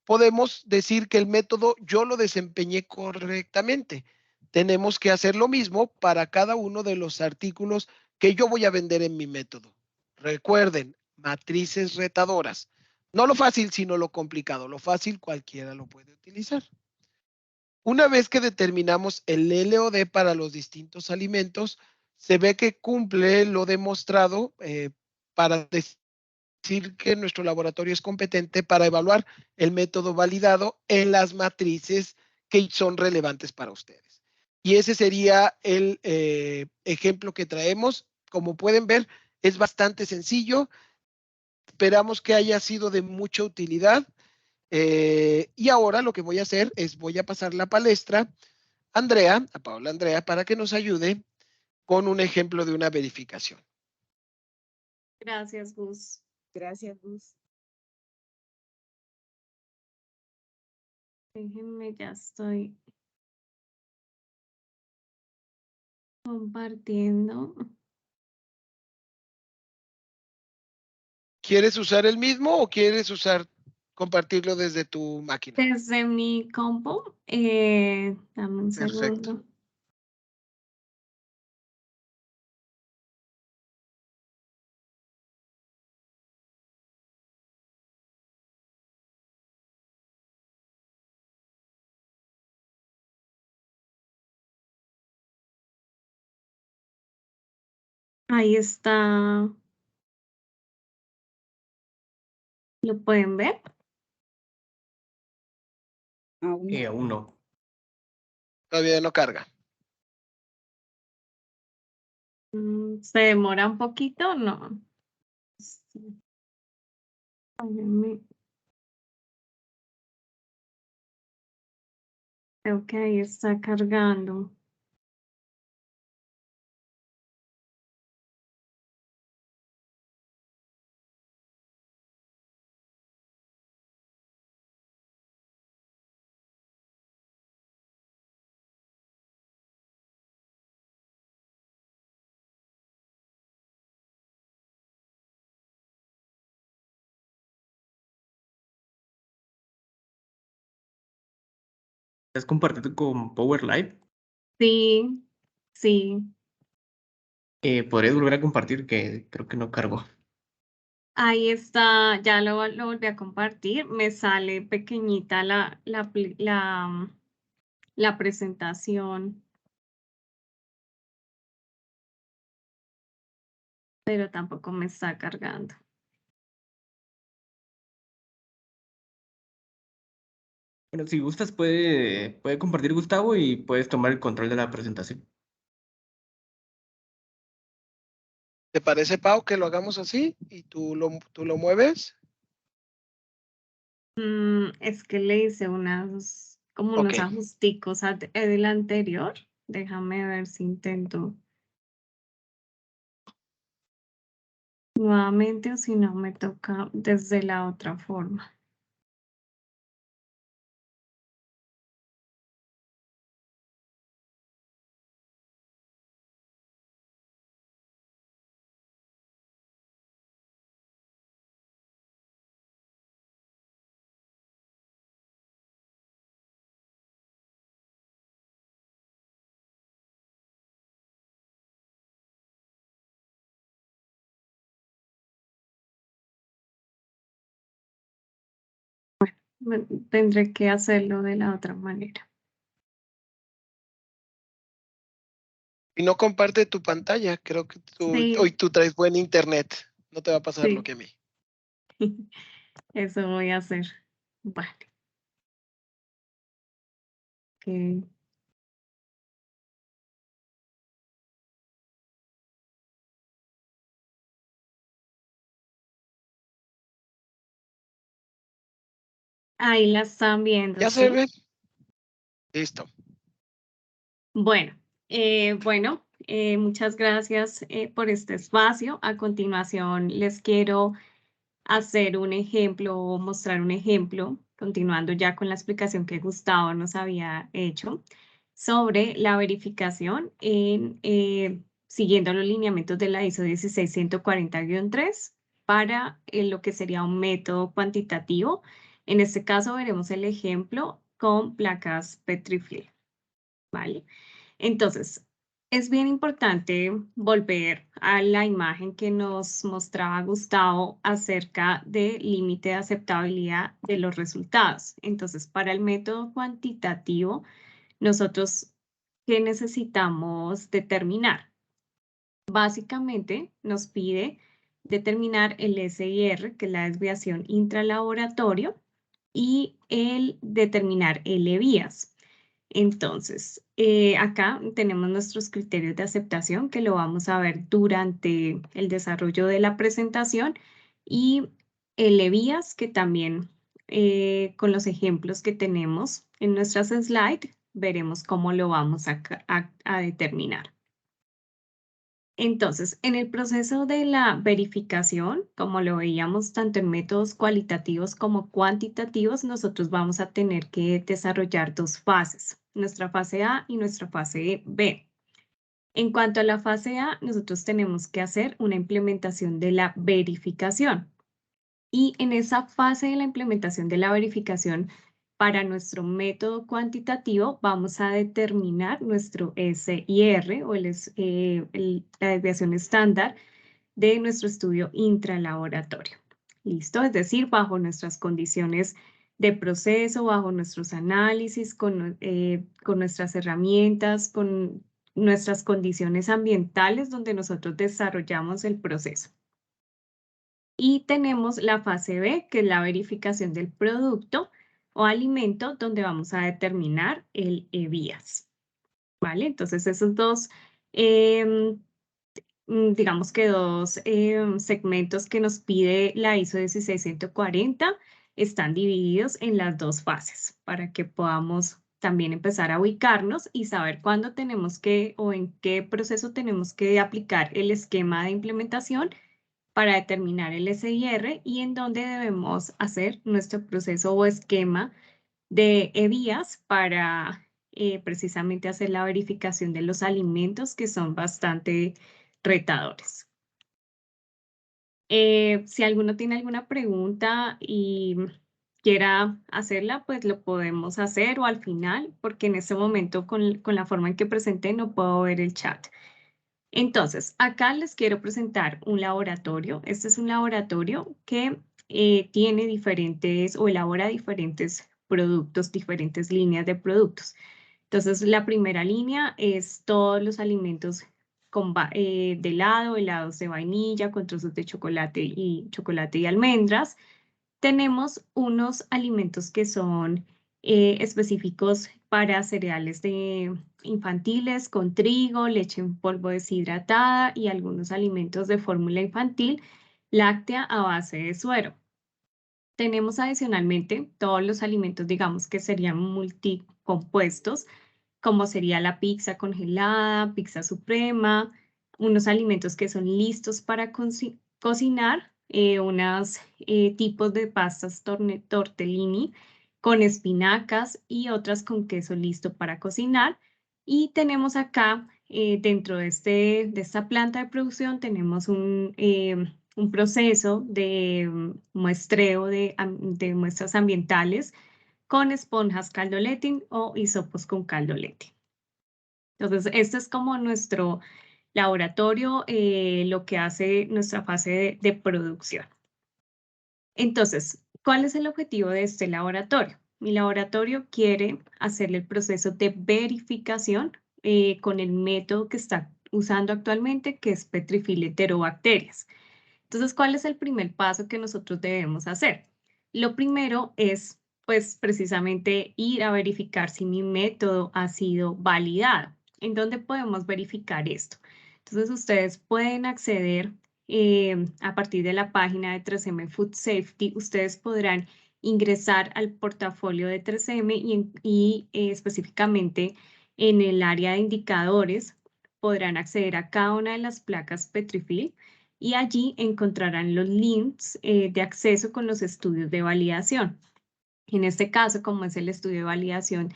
podemos decir que el método yo lo desempeñé correctamente. Tenemos que hacer lo mismo para cada uno de los artículos que yo voy a vender en mi método. Recuerden, matrices retadoras. No lo fácil, sino lo complicado. Lo fácil cualquiera lo puede utilizar. Una vez que determinamos el LOD para los distintos alimentos, se ve que cumple lo demostrado para decir que nuestro laboratorio es competente para evaluar el método validado en las matrices que son relevantes para ustedes. Y ese sería el ejemplo que traemos. Como pueden ver, es bastante sencillo. Esperamos que haya sido de mucha utilidad. Y ahora lo que voy a hacer es voy a pasar la palestra a Paola Andrea, para que nos ayude con un ejemplo de una verificación. Gracias, Gus. Gracias, Gus. Déjenme, ya estoy compartiendo. ¿Quieres usar el mismo o quieres compartirlo desde tu máquina? Desde mi compu, dame un Perfecto. segundo. Ahí está. ¿Lo pueden ver? Aún Aún no. Todavía no carga. ¿Se demora un poquito? No. Déjenme. Creo que ahí está cargando. ¿Estás compartiendo con Power Live? Sí, sí. ¿Podrías volver a compartir? Que creo que no cargó. Ahí está, ya lo volví a compartir. Me sale pequeñita la presentación, pero tampoco me está cargando. Bueno, si gustas, puede compartir Gustavo y puedes tomar el control de la presentación. ¿Te parece, Pau, que lo hagamos así y tú lo mueves? Es que le hice como unos Ok. ajusticos del anterior. Déjame ver si intento nuevamente o si no me toca desde la otra forma. Tendré que hacerlo de la otra manera. Y no comparte tu pantalla. Creo que Sí. hoy tú traes buen internet. No te va a pasar Sí. lo que a mí. Eso voy a hacer. Vale. Ok. Ahí la están viendo, ¿Ya se ¿sí? ve? Listo. Bueno, muchas gracias por este espacio. A continuación les quiero hacer un ejemplo o mostrar un ejemplo, continuando ya con la explicación que Gustavo nos había hecho sobre la verificación siguiendo los lineamientos de la ISO 16140-3 para lo que sería un método cuantitativo. En este caso veremos el ejemplo con placas Petrified, ¿vale? Entonces, es bien importante volver a la imagen que nos mostraba Gustavo acerca del límite de aceptabilidad de los resultados. Entonces, para el método cuantitativo, nosotros, ¿qué necesitamos determinar? Básicamente, nos pide determinar el SIR, que es la desviación intralaboratorio, y el determinar LVIAS. Entonces, acá tenemos nuestros criterios de aceptación que lo vamos a ver durante el desarrollo de la presentación y el EVIAS que también con los ejemplos que tenemos en nuestras slides veremos cómo lo vamos a determinar. Entonces, en el proceso de la verificación, como lo veíamos tanto en métodos cualitativos como cuantitativos, nosotros vamos a tener que desarrollar dos fases, nuestra fase A y nuestra fase B. En cuanto a la fase A, nosotros tenemos que hacer una implementación de la verificación. Y en esa fase de la implementación de la verificación, para nuestro método cuantitativo vamos a determinar nuestro SIR o la desviación estándar de nuestro estudio intralaboratorio. ¿Listo? Es decir, bajo nuestras condiciones de proceso, bajo nuestros análisis, con nuestras herramientas, con nuestras condiciones ambientales donde nosotros desarrollamos el proceso. Y tenemos la fase B, que es la verificación del producto o alimento, donde vamos a determinar el EVIAS. ¿Vale? Entonces, esos dos, digamos que dos segmentos que nos pide la ISO 16140 están divididos en las dos fases para que podamos también empezar a ubicarnos y saber cuándo tenemos que o en qué proceso tenemos que aplicar el esquema de implementación para determinar el SIR y en dónde debemos hacer nuestro proceso o esquema de EVIAS para precisamente hacer la verificación de los alimentos que son bastante retadores. Si alguno tiene alguna pregunta y quiera hacerla, pues lo podemos hacer o al final, porque en este momento con la forma en que presenté no puedo ver el chat. Entonces, acá les quiero presentar un laboratorio. Este es un laboratorio que tiene diferentes o elabora diferentes productos, diferentes líneas de productos. Entonces, la primera línea es todos los alimentos de helado, helados de vainilla con trozos de chocolate y almendras. Tenemos unos alimentos que son específicos para cereales infantiles con trigo, leche en polvo deshidratada y algunos alimentos de fórmula infantil láctea a base de suero. Tenemos adicionalmente todos los alimentos, digamos, que serían multicompuestos, como sería la pizza congelada, pizza suprema, unos alimentos que son listos para cocinar, unos tipos de pastas tortellini con espinacas y otras con queso listo para cocinar. Y tenemos acá, dentro de esta planta de producción, tenemos un proceso de muestreo de muestras ambientales con esponjas caldoletin o hisopos con caldoletin. Entonces, este es como nuestro laboratorio, lo que hace nuestra fase de producción. Entonces, ¿cuál es el objetivo de este laboratorio? Mi laboratorio quiere hacerle el proceso de verificación con el método que está usando actualmente, que es Petrifilum Enterobacterias. Entonces, ¿cuál es el primer paso que nosotros debemos hacer? Lo primero es, pues, precisamente ir a verificar si mi método ha sido validado. ¿En dónde podemos verificar esto? Entonces, ustedes pueden acceder a partir de la página de 3M Food Safety. Ustedes podrán ingresar al portafolio de 3M y específicamente en el área de indicadores podrán acceder a cada una de las placas Petrifilm y allí encontrarán los links de acceso con los estudios de validación. En este caso, como es el estudio de validación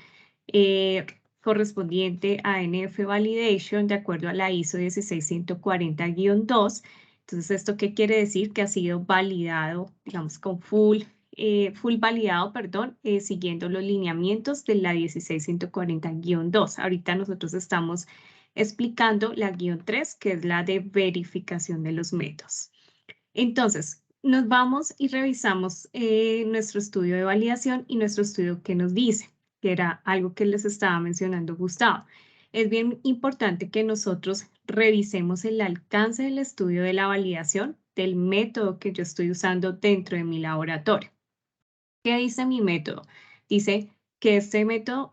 correspondiente a NF Validation, de acuerdo a la ISO 16140-2, entonces, ¿esto qué quiere decir? Que ha sido validado, digamos, con full validado, perdón, siguiendo los lineamientos de la 16140-2. Ahorita nosotros estamos explicando la guión 3, que es la de verificación de los métodos. Entonces, nos vamos y revisamos nuestro estudio de validación y nuestro estudio que nos dice, que era algo que les estaba mencionando Gustavo. Es bien importante que nosotros revisemos el alcance del estudio de la validación del método que yo estoy usando dentro de mi laboratorio. ¿Qué dice mi método? Dice que este método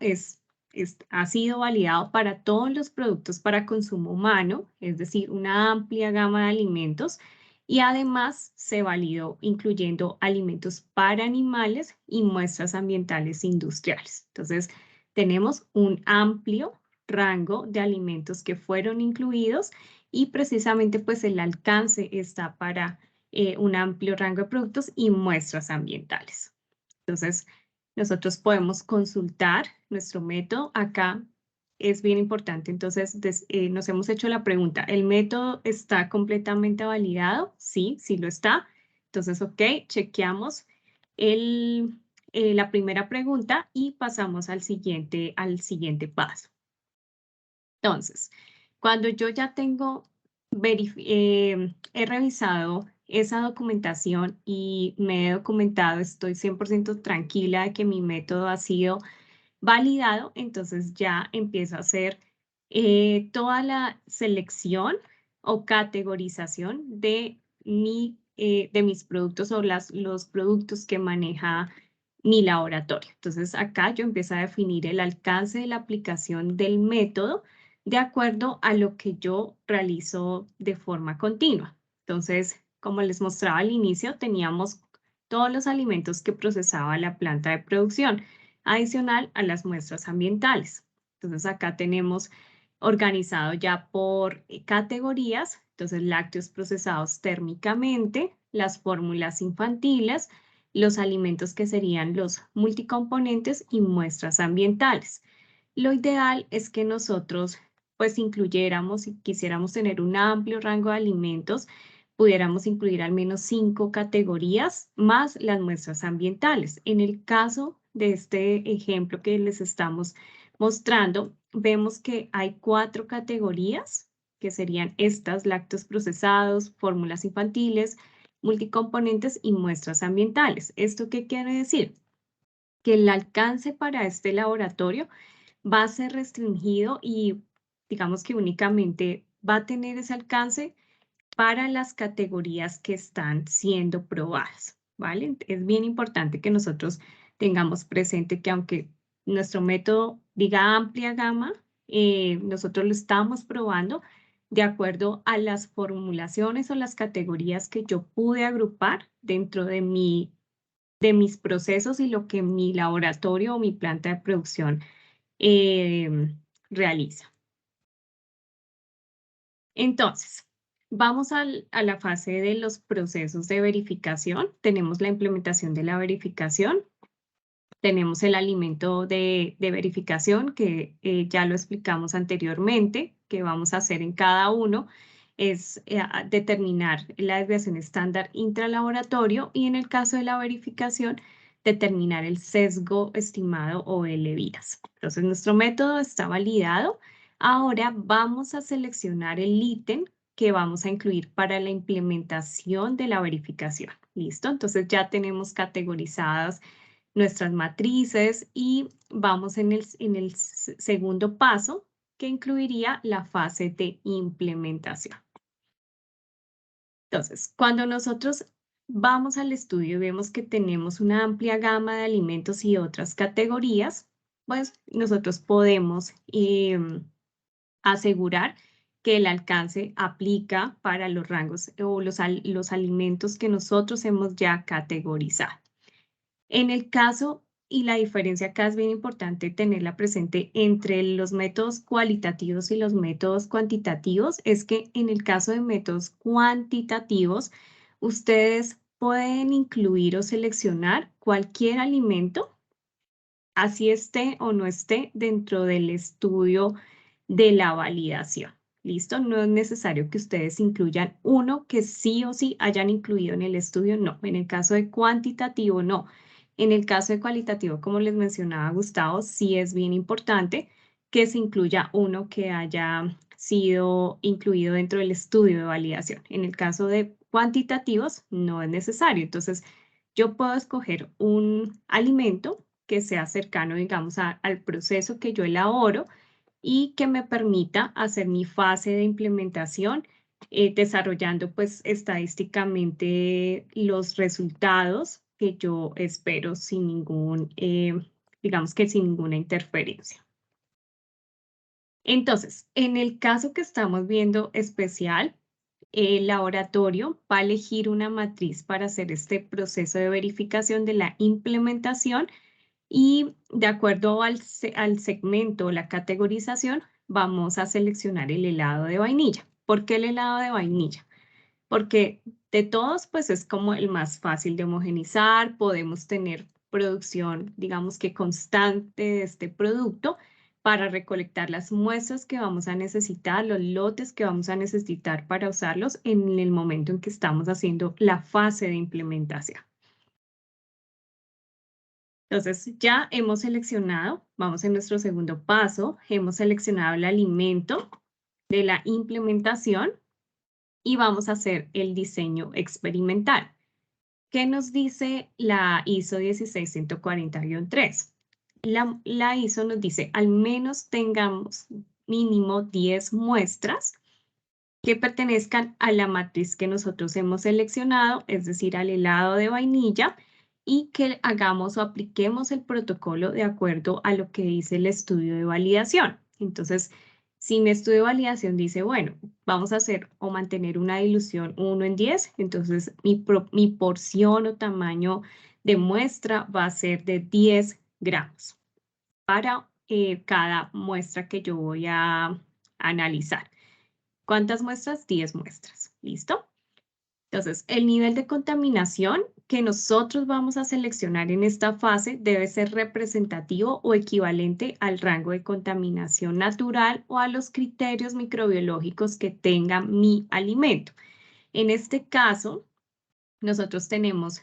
ha sido validado para todos los productos para consumo humano, es decir, una amplia gama de alimentos, y además se validó incluyendo alimentos para animales y muestras ambientales industriales. Entonces, tenemos un amplio rango de alimentos que fueron incluidos y precisamente pues el alcance está para un amplio rango de productos y muestras ambientales. Entonces, nosotros podemos consultar nuestro método. Acá es bien importante. Entonces, nos hemos hecho la pregunta, ¿el método está completamente validado? Sí, sí lo está. Entonces, ok, chequeamos la primera pregunta y pasamos al siguiente paso. Entonces, cuando yo ya tengo, he revisado esa documentación y me he documentado, estoy 100% tranquila de que mi método ha sido validado, entonces ya empiezo a hacer toda la selección o categorización de mis productos o los productos que maneja mi laboratorio. Entonces acá yo empiezo a definir el alcance de la aplicación del método de acuerdo a lo que yo realizo de forma continua. Entonces, como les mostraba al inicio, teníamos todos los alimentos que procesaba la planta de producción, adicional a las muestras ambientales. Entonces, acá tenemos organizado ya por categorías, entonces lácteos procesados térmicamente, las fórmulas infantiles, los alimentos que serían los multicomponentes y muestras ambientales. Lo ideal es que nosotros pues incluyéramos y quisiéramos tener un amplio rango de alimentos, pudiéramos incluir al menos 5 categorías más las muestras ambientales. En el caso de este ejemplo que les estamos mostrando, vemos que hay 4 categorías que serían estas: lácteos procesados, fórmulas infantiles, multicomponentes y muestras ambientales. ¿Esto qué quiere decir? Que el alcance para este laboratorio va a ser restringido y digamos que únicamente va a tener ese alcance para las categorías que están siendo probadas, ¿vale? Es bien importante que nosotros tengamos presente que aunque nuestro método diga amplia gama, nosotros lo estamos probando de acuerdo a las formulaciones o las categorías que yo pude agrupar dentro de mis procesos y lo que mi laboratorio o mi planta de producción realiza. Entonces, vamos a la fase de los procesos de verificación. Tenemos la implementación de la verificación. Tenemos el alimento de verificación que ya lo explicamos anteriormente, que vamos a hacer en cada uno. Es determinar la desviación estándar intralaboratorio y en el caso de la verificación, determinar el sesgo estimado o L-vidas. Entonces, nuestro método está validado. Ahora vamos a seleccionar el ítem que vamos a incluir para la implementación de la verificación. ¿Listo? Entonces ya tenemos categorizadas nuestras matrices y vamos en el segundo paso, que incluiría la fase de implementación. Entonces, cuando nosotros vamos al estudio y vemos que tenemos una amplia gama de alimentos y otras categorías, pues nosotros podemos asegurar que el alcance aplica para los rangos o los alimentos que nosotros hemos ya categorizado. En el caso, y la diferencia acá es bien importante tenerla presente entre los métodos cualitativos y los métodos cuantitativos, es que en el caso de métodos cuantitativos, ustedes pueden incluir o seleccionar cualquier alimento, así esté o no esté dentro del estudio de la validación. ¿Listo? No es necesario que ustedes incluyan uno que sí o sí hayan incluido en el estudio, no. En el caso de cuantitativo, no. En el caso de cualitativo, como les mencionaba Gustavo, sí es bien importante que se incluya uno que haya sido incluido dentro del estudio de validación. En el caso de cuantitativos, no es necesario. Entonces, yo puedo escoger un alimento que sea cercano, digamos, al proceso que yo elaboro y que me permita hacer mi fase de implementación desarrollando pues estadísticamente los resultados que yo espero sin ningún, digamos que sin ninguna interferencia. Entonces, en el caso que estamos viendo especial, el laboratorio va a elegir una matriz para hacer este proceso de verificación de la implementación y de acuerdo al segmento o la categorización, vamos a seleccionar el helado de vainilla. ¿Por qué el helado de vainilla? Porque de todos, pues es como el más fácil de homogenizar, podemos tener producción, digamos que constante de este producto para recolectar las muestras que vamos a necesitar, los lotes que vamos a necesitar para usarlos en el momento en que estamos haciendo la fase de implementación. Entonces, ya hemos seleccionado, vamos en nuestro segundo paso, hemos seleccionado el alimento de la implementación y vamos a hacer el diseño experimental. ¿Qué nos dice la ISO 16140-3? La ISO nos dice, al menos tengamos mínimo 10 muestras que pertenezcan a la matriz que nosotros hemos seleccionado, es decir, al helado de vainilla, y que hagamos o apliquemos el protocolo de acuerdo a lo que dice el estudio de validación. Entonces, si mi estudio de validación dice, bueno, vamos a hacer o mantener una dilución 1 en 10, entonces mi porción o tamaño de muestra va a ser de 10 gramos para cada muestra que yo voy a analizar. ¿Cuántas muestras? 10 muestras. ¿Listo? Entonces, el nivel de contaminación que nosotros vamos a seleccionar en esta fase debe ser representativo o equivalente al rango de contaminación natural o a los criterios microbiológicos que tenga mi alimento. En este caso, nosotros tenemos,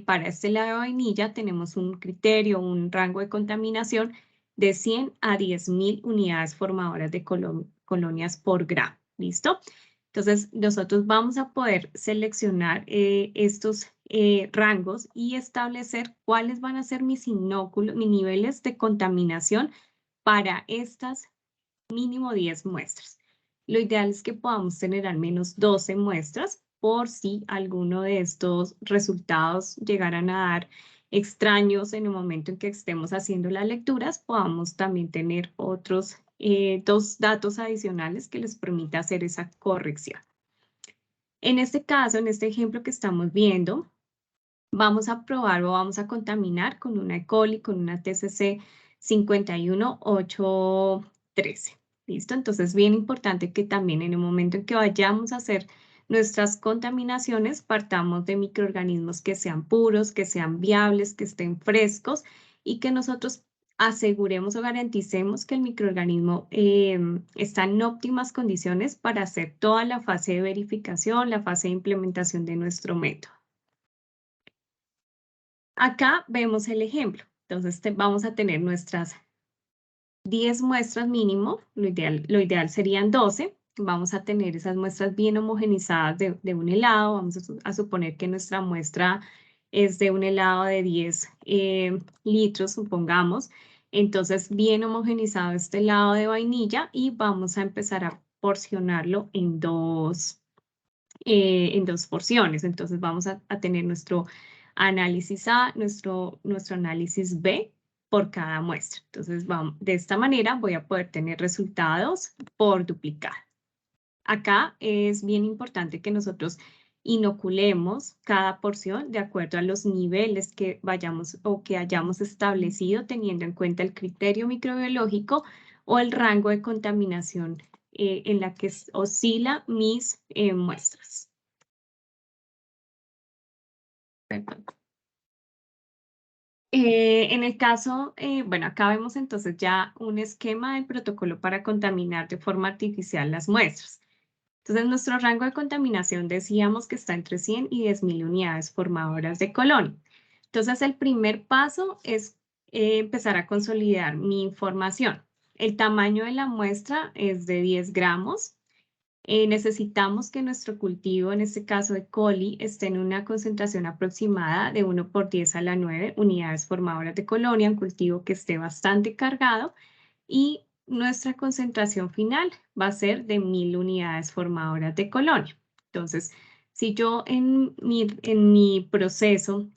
para este helado de vainilla, tenemos un criterio, un rango de contaminación de 100 a 10.000 unidades formadoras de colonias por gramo. ¿Listo? Entonces, nosotros vamos a poder seleccionar estos rangos y establecer cuáles van a ser mis inóculos, mis niveles de contaminación para estas mínimo 10 muestras. Lo ideal es que podamos tener al menos 12 muestras por si alguno de estos resultados llegaran a dar extraños en el momento en que estemos haciendo las lecturas, podamos también tener otros 2 datos adicionales que les permita hacer esa corrección. En este caso, en este ejemplo que estamos viendo, vamos a probar o vamos a contaminar con una E. coli, con una TCC 51813. ¿Listo? Entonces, bien importante que también en el momento en que vayamos a hacer nuestras contaminaciones, partamos de microorganismos que sean puros, que sean viables, que estén frescos y que nosotros aseguremos o garanticemos que el microorganismo está en óptimas condiciones para hacer toda la fase de verificación, la fase de implementación de nuestro método. Acá vemos el ejemplo. Entonces vamos a tener nuestras 10 muestras mínimo, lo ideal serían 12. vamos a tener esas muestras bien homogenizadas de un helado. Vamos a suponer que nuestra muestra es de un helado de 10 litros, supongamos. Entonces, bien homogenizado este helado de vainilla y vamos a empezar a porcionarlo en dos porciones. Entonces, vamos a tener nuestro análisis A, nuestro análisis B por cada muestra. Entonces, de esta manera voy a poder tener resultados por duplicado. Acá es bien importante que nosotros inoculemos cada porción de acuerdo a los niveles que vayamos o que hayamos establecido teniendo en cuenta el criterio microbiológico o el rango de contaminación en la que oscila mis muestras. Perdón. En el caso, bueno, acá vemos entonces ya un esquema del protocolo para contaminar de forma artificial las muestras. Entonces, nuestro rango de contaminación decíamos que está entre 100 y 10.000 unidades formadoras de colonia. Entonces, el primer paso es empezar a consolidar mi información. El tamaño de la muestra es de 10 gramos. Necesitamos que nuestro cultivo, en este caso de coli, esté en una concentración aproximada de 1 por 10 a la 9 unidades formadoras de colonia, un cultivo que esté bastante cargado, y nuestra concentración final va a ser de 1000 unidades formadoras de colonia. Entonces, si yo en mi proceso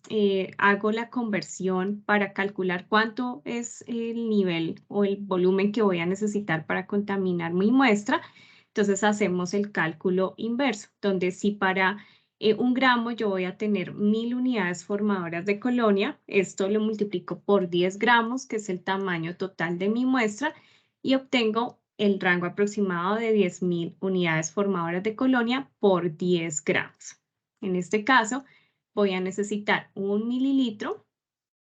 hago la conversión para calcular cuánto es el nivel o el volumen que voy a necesitar para contaminar mi muestra, entonces hacemos el cálculo inverso, donde si para 1 gramo yo voy a tener 1000 unidades formadoras de colonia, esto lo multiplico por 10 gramos, que es el tamaño total de mi muestra, y obtengo el rango aproximado de 10.000 unidades formadoras de colonia por 10 gramos. En este caso, voy a necesitar 1 mililitro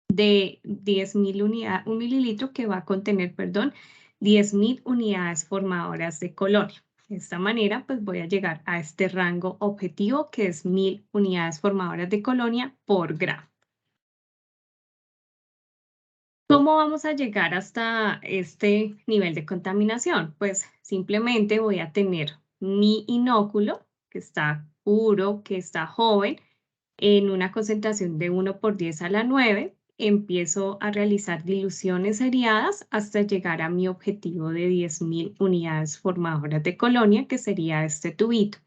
de 10.000 unidades, 1 mililitro que va a contener, perdón, 10.000 unidades formadoras de colonia. De esta manera, pues voy a llegar a este rango objetivo que es 1000 unidades formadoras de colonia por gramo. ¿Cómo vamos a llegar hasta este nivel de contaminación? Pues simplemente voy a tener mi inóculo, que está puro, que está joven, en una concentración de 1 por 10 a la 9. Empiezo a realizar diluciones seriadas hasta llegar a mi objetivo de 10.000 unidades formadoras de colonia, que sería este tubito.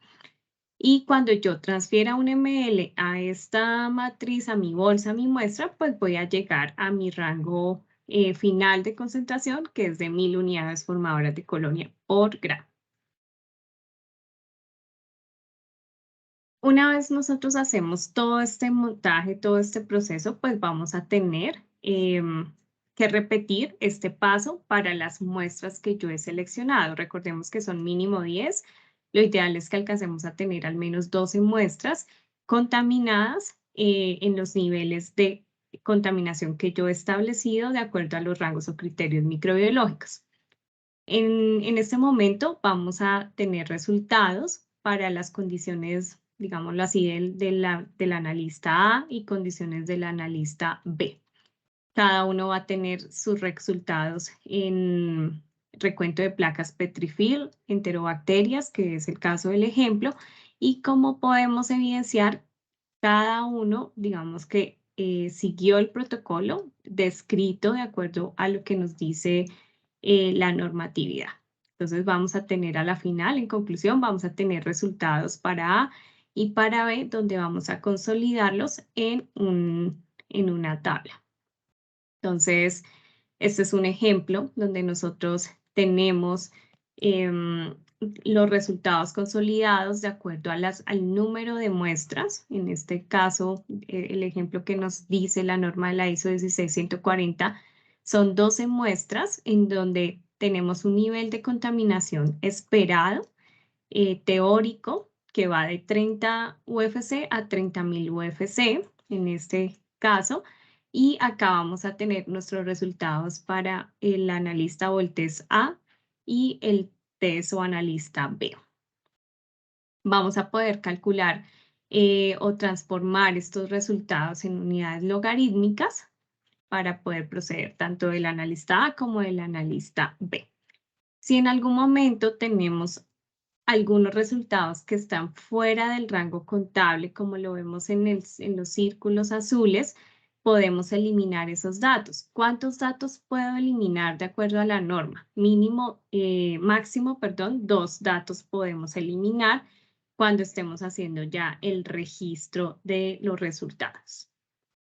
Y cuando yo transfiera un ml a esta matriz, a mi bolsa, a mi muestra, pues voy a llegar a mi rango final de concentración, que es de 1000 unidades formadoras de colonia por gramo. Una vez nosotros hacemos todo este montaje, todo este proceso, pues vamos a tener que repetir este paso para las muestras que yo he seleccionado. Recordemos que son mínimo 10. Lo ideal es que alcancemos a tener al menos 12 muestras contaminadas en los niveles de contaminación que yo he establecido de acuerdo a los rangos o criterios microbiológicos. En este momento vamos a tener resultados para las condiciones, digámoslo así, del analista A y condiciones del analista B. Cada uno va a tener sus resultados en recuento de placas Petrifilm, enterobacterias, que es el caso del ejemplo, y cómo podemos evidenciar cada uno, digamos que siguió el protocolo descrito de acuerdo a lo que nos dice la normatividad. Entonces vamos a tener a la final, en conclusión, vamos a tener resultados para A y para B, donde vamos a consolidarlos en una tabla. Entonces, este es un ejemplo donde nosotros tenemos los resultados consolidados de acuerdo al número de muestras. En este caso, el ejemplo que nos dice la norma de la ISO 16140 son 12 muestras en donde tenemos un nivel de contaminación esperado, teórico, que va de 30 UFC a 30.000 UFC en este caso. Y acá vamos a tener nuestros resultados para el analista o el test A y el test o analista B. Vamos a poder calcular o transformar estos resultados en unidades logarítmicas para poder proceder tanto del analista A como del analista B. Si en algún momento tenemos algunos resultados que están fuera del rango contable, como lo vemos en los círculos azules, podemos eliminar esos datos. ¿Cuántos datos puedo eliminar de acuerdo a la norma? Máximo, 2 datos podemos eliminar cuando estemos haciendo ya el registro de los resultados.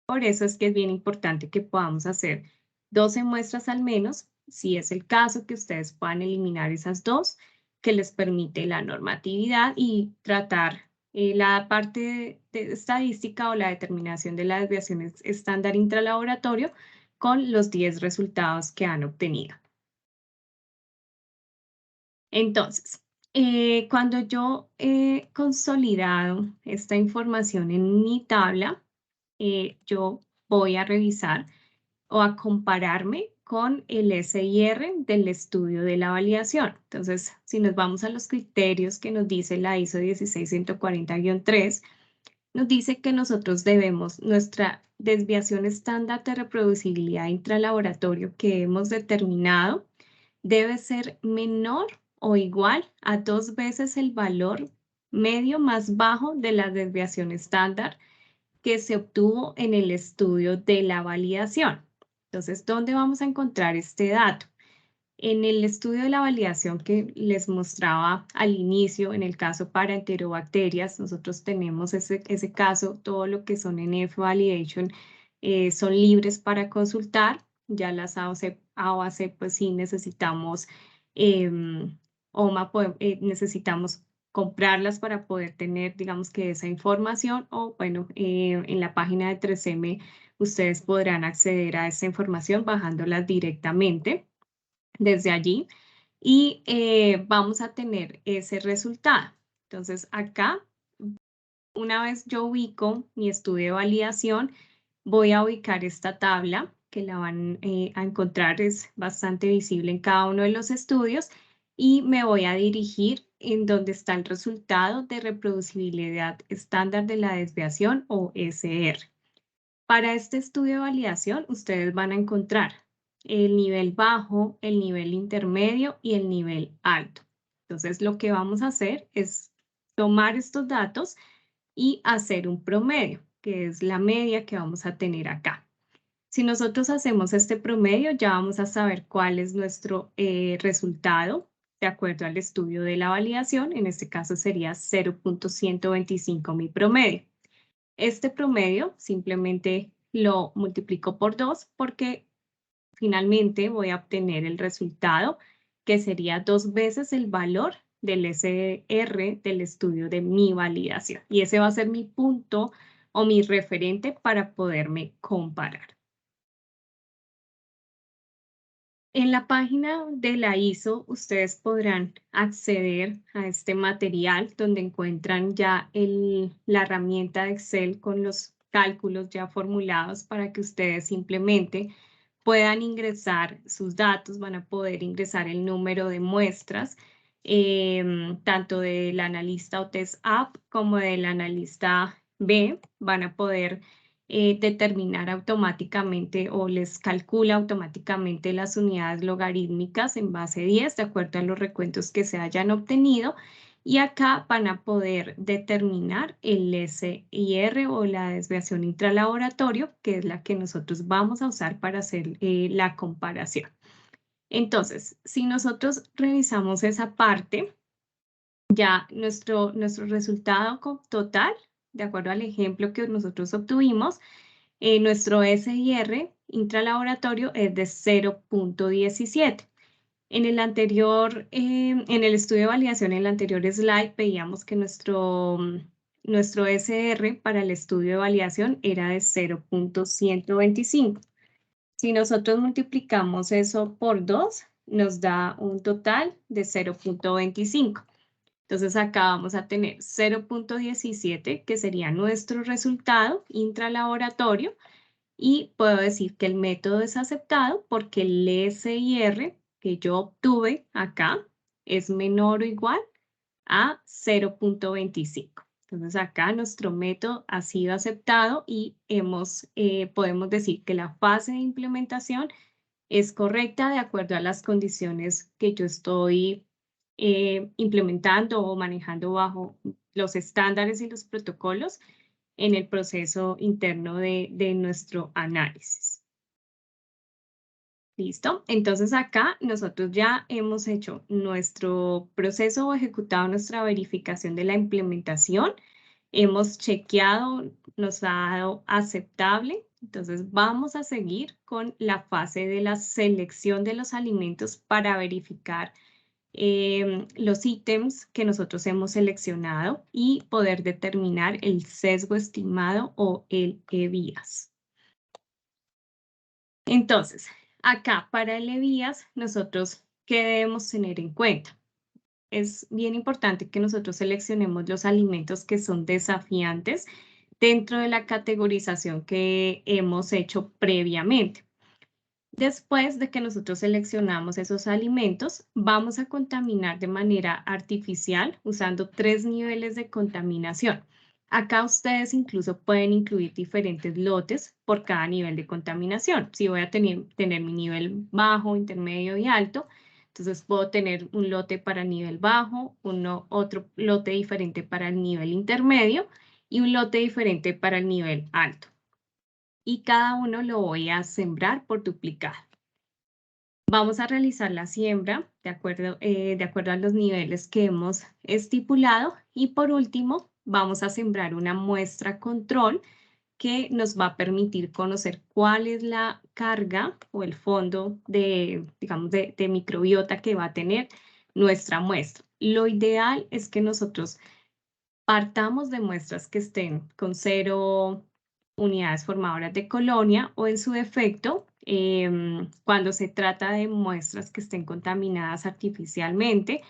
Por eso es que es bien importante que podamos hacer 12 muestras al menos, si es el caso que ustedes puedan eliminar esas 2, que les permite la normatividad y tratar la parte de estadística o la determinación de la desviación estándar intralaboratorio con los 10 resultados que han obtenido. Entonces, cuando yo he consolidado esta información en mi tabla, yo voy a revisar o a compararme con el SIR del estudio de la validación. Entonces, si nos vamos a los criterios que nos dice la ISO 16140-3, nos dice que nosotros debemos nuestra desviación estándar de reproducibilidad intralaboratorio que hemos determinado debe ser menor o igual a 2 veces el valor medio más bajo de la desviación estándar que se obtuvo en el estudio de la validación. Entonces, ¿dónde vamos a encontrar este dato? En el estudio de la validación que les mostraba al inicio, en el caso para enterobacterias, nosotros tenemos ese caso, todo lo que son NF Validation son libres para consultar. Ya las AOAC, pues sí necesitamos OMA, necesitamos comprarlas para poder tener, digamos que esa información, o bueno, en la página de 3M ustedes podrán acceder a esa información bajándolas directamente desde allí y vamos a tener ese resultado. Entonces acá, una vez yo ubico mi estudio de validación, voy a ubicar esta tabla que la van a encontrar, es bastante visible en cada uno de los estudios, y me voy a dirigir en donde está el resultado de reproducibilidad estándar de la desviación o SR. Para este estudio de validación, ustedes van a encontrar el nivel bajo, el nivel intermedio y el nivel alto. Entonces, lo que vamos a hacer es tomar estos datos y hacer un promedio, que es la media que vamos a tener acá. Si nosotros hacemos este promedio, ya vamos a saber cuál es nuestro resultado de acuerdo al estudio de la validación. En este caso sería 0.125 mi promedio. Este promedio simplemente lo multiplico por 2 porque finalmente voy a obtener el resultado que sería 2 veces el valor del SR del estudio de mi validación. Y ese va a ser mi punto o mi referente para poderme comparar. En la página de la ISO, ustedes podrán acceder a este material donde encuentran ya la herramienta de Excel con los cálculos ya formulados para que ustedes simplemente puedan ingresar sus datos, van a poder ingresar el número de muestras, tanto del analista o test app como del analista B, van a poder determinar automáticamente o les calcula automáticamente las unidades logarítmicas en base 10 de acuerdo a los recuentos que se hayan obtenido, y acá van a poder determinar el SIR o la desviación intralaboratorio, que es la que nosotros vamos a usar para hacer la comparación. Entonces, si nosotros revisamos esa parte, ya nuestro resultado total, de acuerdo al ejemplo que nosotros obtuvimos, nuestro SIR intralaboratorio es de 0.17. En el anterior, en el estudio de validación, en el anterior slide, veíamos que nuestro SR para el estudio de validación era de 0.125. Si nosotros multiplicamos eso por 2, nos da un total de 0.25. Entonces acá vamos a tener 0.17, que sería nuestro resultado intralaboratorio, y puedo decir que el método es aceptado porque el SIR que yo obtuve acá es menor o igual a 0.25. Entonces acá nuestro método ha sido aceptado y podemos decir que la fase de implementación es correcta de acuerdo a las condiciones que yo estoy implementando o manejando bajo los estándares y los protocolos en el proceso interno de nuestro análisis. ¿Listo? Entonces acá nosotros ya hemos hecho nuestro proceso o ejecutado nuestra verificación de la implementación. Hemos chequeado, nos ha dado aceptable. Entonces vamos a seguir con la fase de la selección de los alimentos para verificar los ítems que nosotros hemos seleccionado y poder determinar el sesgo estimado o el EBIAS. Entonces, acá para el EBIAS, nosotros, ¿qué debemos tener en cuenta? Es bien importante que nosotros seleccionemos los alimentos que son desafiantes dentro de la categorización que hemos hecho previamente. Después de que nosotros seleccionamos esos alimentos, vamos a contaminar de manera artificial usando 3 niveles de contaminación. Acá ustedes incluso pueden incluir diferentes lotes por cada nivel de contaminación. Si voy a tener mi nivel bajo, intermedio y alto, entonces puedo tener un lote para el nivel bajo, otro lote diferente para el nivel intermedio y un lote diferente para el nivel alto. Y cada uno lo voy a sembrar por duplicado. Vamos a realizar la siembra de acuerdo a los niveles que hemos estipulado. Y por último, vamos a sembrar una muestra control que nos va a permitir conocer cuál es la carga o el fondo de microbiota que va a tener nuestra muestra. Lo ideal es que nosotros partamos de muestras que estén con 0 unidades formadoras de colonia o en su defecto, cuando se trata de muestras que estén contaminadas artificialmente,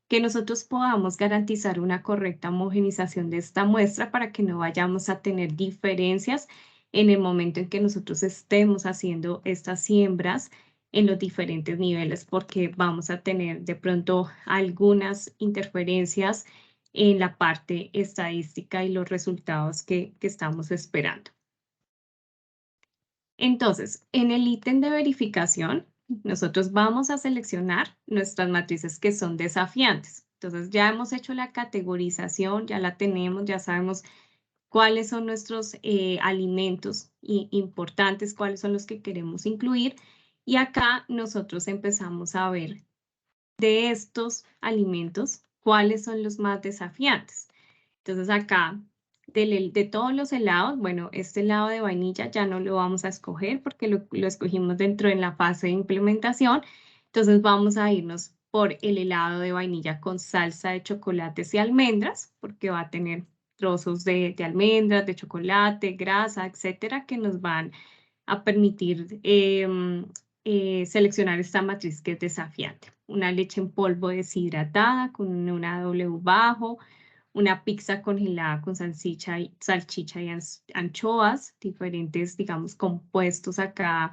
que nosotros podamos garantizar una correcta homogenización de esta muestra para que no vayamos a tener diferencias en el momento en que nosotros estemos haciendo estas siembras en los diferentes niveles, porque vamos a tener de pronto algunas interferencias en la parte estadística y los resultados que estamos esperando. Entonces, en el ítem de verificación, nosotros vamos a seleccionar nuestras matrices que son desafiantes. Entonces, ya hemos hecho la categorización, ya la tenemos, ya sabemos cuáles son nuestros alimentos importantes, cuáles son los que queremos incluir. Y acá nosotros empezamos a ver de estos alimentos cuáles son los más desafiantes. Entonces acá, de todos los helados, bueno, este helado de vainilla ya no lo vamos a escoger porque lo escogimos dentro de la fase de implementación. Entonces vamos a irnos por el helado de vainilla con salsa de chocolates y almendras, porque va a tener trozos de almendras, de chocolate, grasa, etcétera, que nos van a permitir seleccionar esta matriz que es desafiante. Una leche en polvo deshidratada con una W bajo, una pizza congelada con salchicha y anchoas, diferentes, digamos, compuestos acá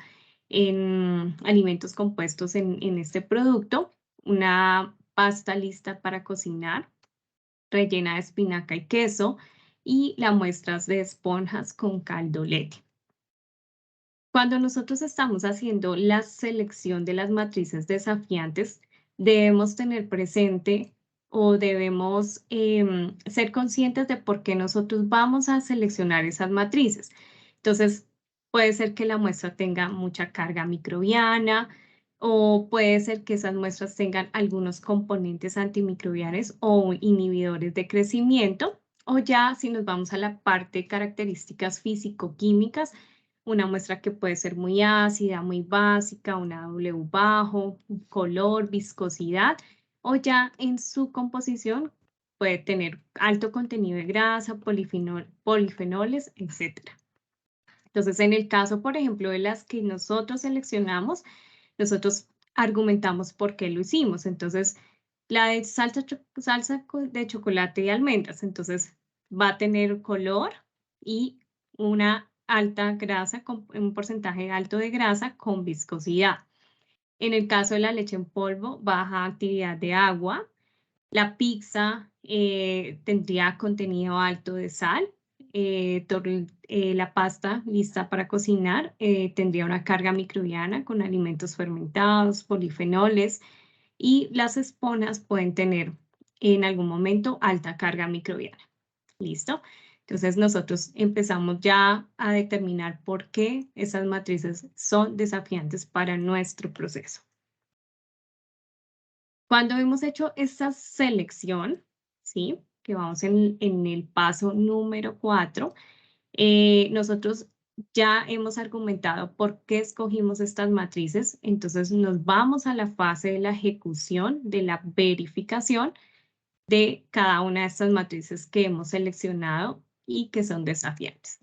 en alimentos compuestos en este producto, una pasta lista para cocinar, rellena de espinaca y queso, y las muestras de esponjas con caldo leche. Cuando nosotros estamos haciendo la selección de las matrices desafiantes, debemos tener presente o debemos ser conscientes de por qué nosotros vamos a seleccionar esas matrices. Entonces, puede ser que la muestra tenga mucha carga microbiana o puede ser que esas muestras tengan algunos componentes antimicrobianos o inhibidores de crecimiento. O ya, si nos vamos a la parte de características físico-químicas, una muestra que puede ser muy ácida, muy básica, una W bajo, color, viscosidad, o ya en su composición puede tener alto contenido de grasa, polifenoles, etc. Entonces, en el caso, por ejemplo, de las que nosotros seleccionamos, nosotros argumentamos por qué lo hicimos. Entonces, la de salsa de chocolate y almendras, entonces va a tener color y una alta grasa, con un porcentaje alto de grasa con viscosidad. En el caso de la leche en polvo, baja actividad de agua. La pizza tendría contenido alto de sal. La pasta lista para cocinar tendría una carga microbiana con alimentos fermentados, polifenoles. y las esponjas pueden tener en algún momento alta carga microbiana. ¿Listo? Entonces nosotros empezamos ya a determinar por qué esas matrices son desafiantes para nuestro proceso. Cuando hemos hecho esta selección, ¿sí? Que vamos en el paso número 4, nosotros ya hemos argumentado por qué escogimos estas matrices, entonces nos vamos a la fase de la ejecución, de la verificación de cada una de estas matrices que hemos seleccionado y que son desafiantes.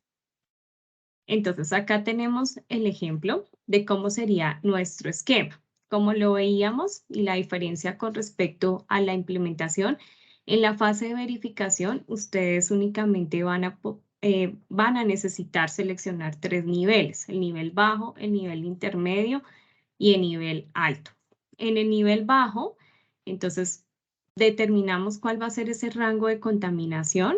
Entonces acá tenemos el ejemplo de cómo sería nuestro esquema, como lo veíamos y la diferencia con respecto a la implementación. En la fase de verificación, ustedes únicamente van a necesitar seleccionar 3 niveles, el nivel bajo, el nivel intermedio y el nivel alto. En el nivel bajo, entonces, determinamos cuál va a ser ese rango de contaminación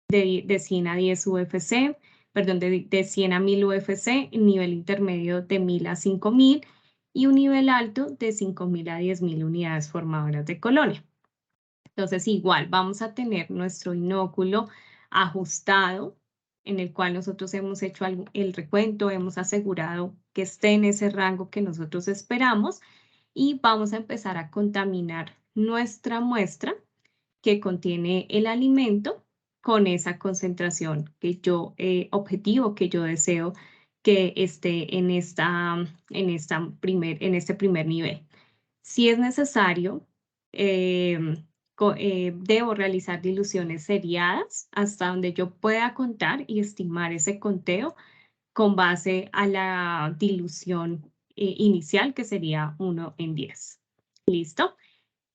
de 100 a 10 UFC, perdón, de 100 a 1000 UFC, un nivel intermedio de 1000 a 5000 y un nivel alto de 5000 a 10000 unidades formadoras de colonia. Entonces, igual vamos a tener nuestro inóculo ajustado, en el cual nosotros hemos hecho el recuento, hemos asegurado que esté en ese rango que nosotros esperamos y vamos a empezar a contaminar nuestra muestra que contiene el alimento con esa concentración que yo, objetivo que yo deseo que esté en este primer nivel. Si es necesario, debo realizar diluciones seriadas hasta donde yo pueda contar y estimar ese conteo con base a la dilución inicial, que sería 1 en 10. ¿Listo?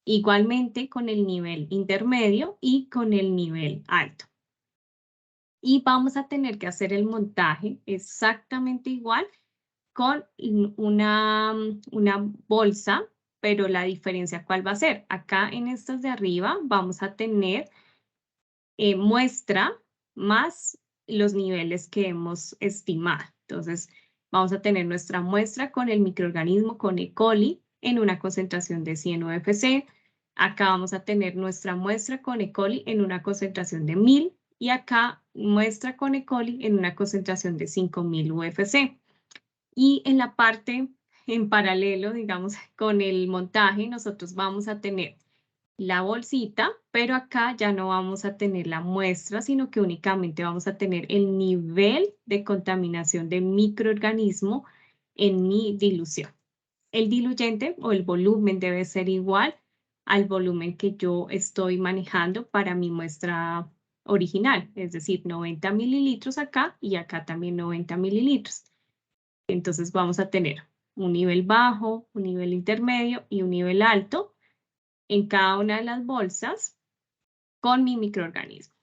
Igualmente con el nivel intermedio y con el nivel alto. Y vamos a tener que hacer el montaje exactamente igual con una bolsa, pero la diferencia, ¿cuál va a ser? Acá en estas de arriba vamos a tener muestra más los niveles que hemos estimado. Entonces, vamos a tener nuestra muestra con el microorganismo, con E. coli, en una concentración de 100 UFC. Acá vamos a tener nuestra muestra con E. coli en una concentración de 1000 y acá muestra con E. coli en una concentración de 5000 UFC. Y en la parte en paralelo, digamos, con el montaje, nosotros vamos a tener la bolsita, pero acá ya no vamos a tener la muestra, sino que únicamente vamos a tener el nivel de contaminación de microorganismo en mi dilución. El diluyente o el volumen debe ser igual al volumen que yo estoy manejando para mi muestra original, es decir, 90 mililitros acá y acá también 90 mililitros. Entonces vamos a tener un nivel bajo, un nivel intermedio y un nivel alto en cada una de las bolsas con mi microorganismo.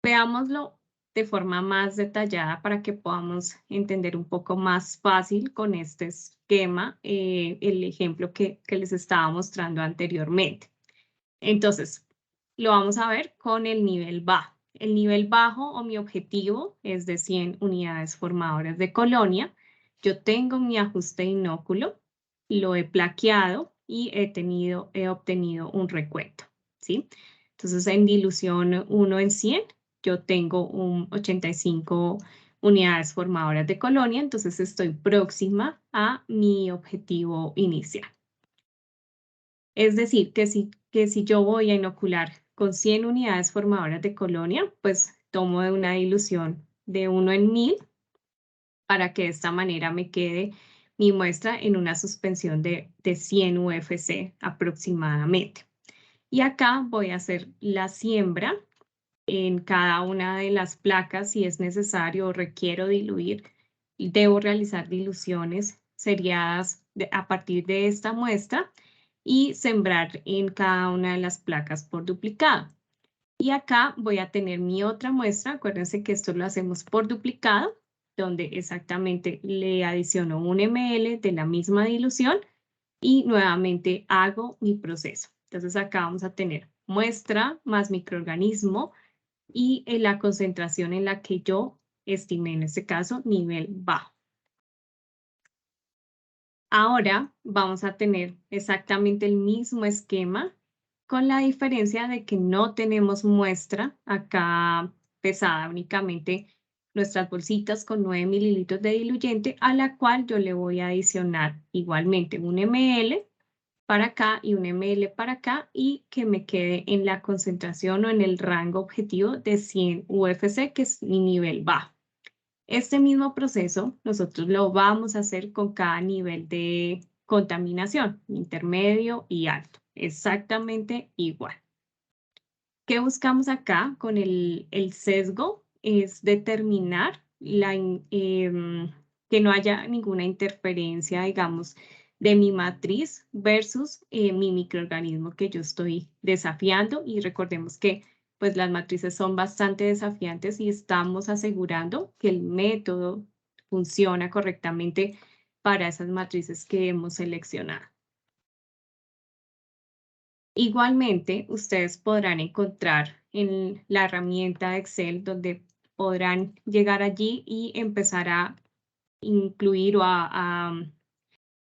Veámoslo de forma más detallada para que podamos entender un poco más fácil con este esquema, el ejemplo que les estaba mostrando anteriormente. Entonces, lo vamos a ver con el nivel bajo. El nivel bajo o mi objetivo es de 100 unidades formadoras de colonia. Yo tengo mi ajuste de inóculo, lo he plaqueado y he obtenido un recuento, ¿sí? Entonces, en dilución 1 en 100, yo tengo un 85 unidades formadoras de colonia, entonces estoy próxima a mi objetivo inicial. Es decir, que si yo voy a inocular con 100 unidades formadoras de colonia, pues tomo de una dilución de 1 en 1000 para que de esta manera me quede mi muestra en una suspensión de 100 UFC aproximadamente. Y acá voy a hacer la siembra en cada una de las placas si es necesario o requiero diluir. Debo realizar diluciones seriadas a partir de esta muestra y sembrar en cada una de las placas por duplicado. Y acá voy a tener mi otra muestra. Acuérdense que esto lo hacemos por duplicado, donde exactamente le adiciono 1 ml de la misma dilución y nuevamente hago mi proceso. Entonces acá vamos a tener muestra más microorganismo y en la concentración en la que yo estimé, en este caso, nivel bajo. Ahora vamos a tener exactamente el mismo esquema con la diferencia de que no tenemos muestra acá pesada, únicamente nuestras bolsitas con 9 mililitros de diluyente, a la cual yo le voy a adicionar igualmente un ml para acá y un ml para acá y que me quede en la concentración o en el rango objetivo de 100 UFC, que es mi nivel bajo. Este mismo proceso nosotros lo vamos a hacer con cada nivel de contaminación, intermedio y alto, exactamente igual. ¿Qué buscamos acá con el sesgo? Es determinar que no haya ninguna interferencia, digamos, de mi matriz versus mi microorganismo que yo estoy desafiando. Y recordemos que pues las matrices son bastante desafiantes y estamos asegurando que el método funciona correctamente para esas matrices que hemos seleccionado. Igualmente, ustedes podrán encontrar en la herramienta de Excel donde podrán llegar allí y empezar a incluir o a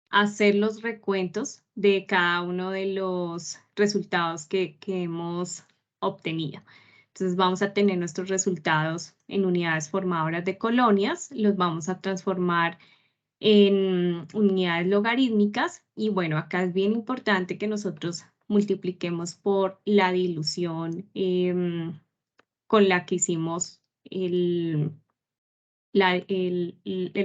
hacer los recuentos de cada uno de los resultados que hemos obtenido. Entonces vamos a tener nuestros resultados en unidades formadoras de colonias, los vamos a transformar en unidades logarítmicas y bueno, acá es bien importante que nosotros multipliquemos por la dilución con la que hicimos el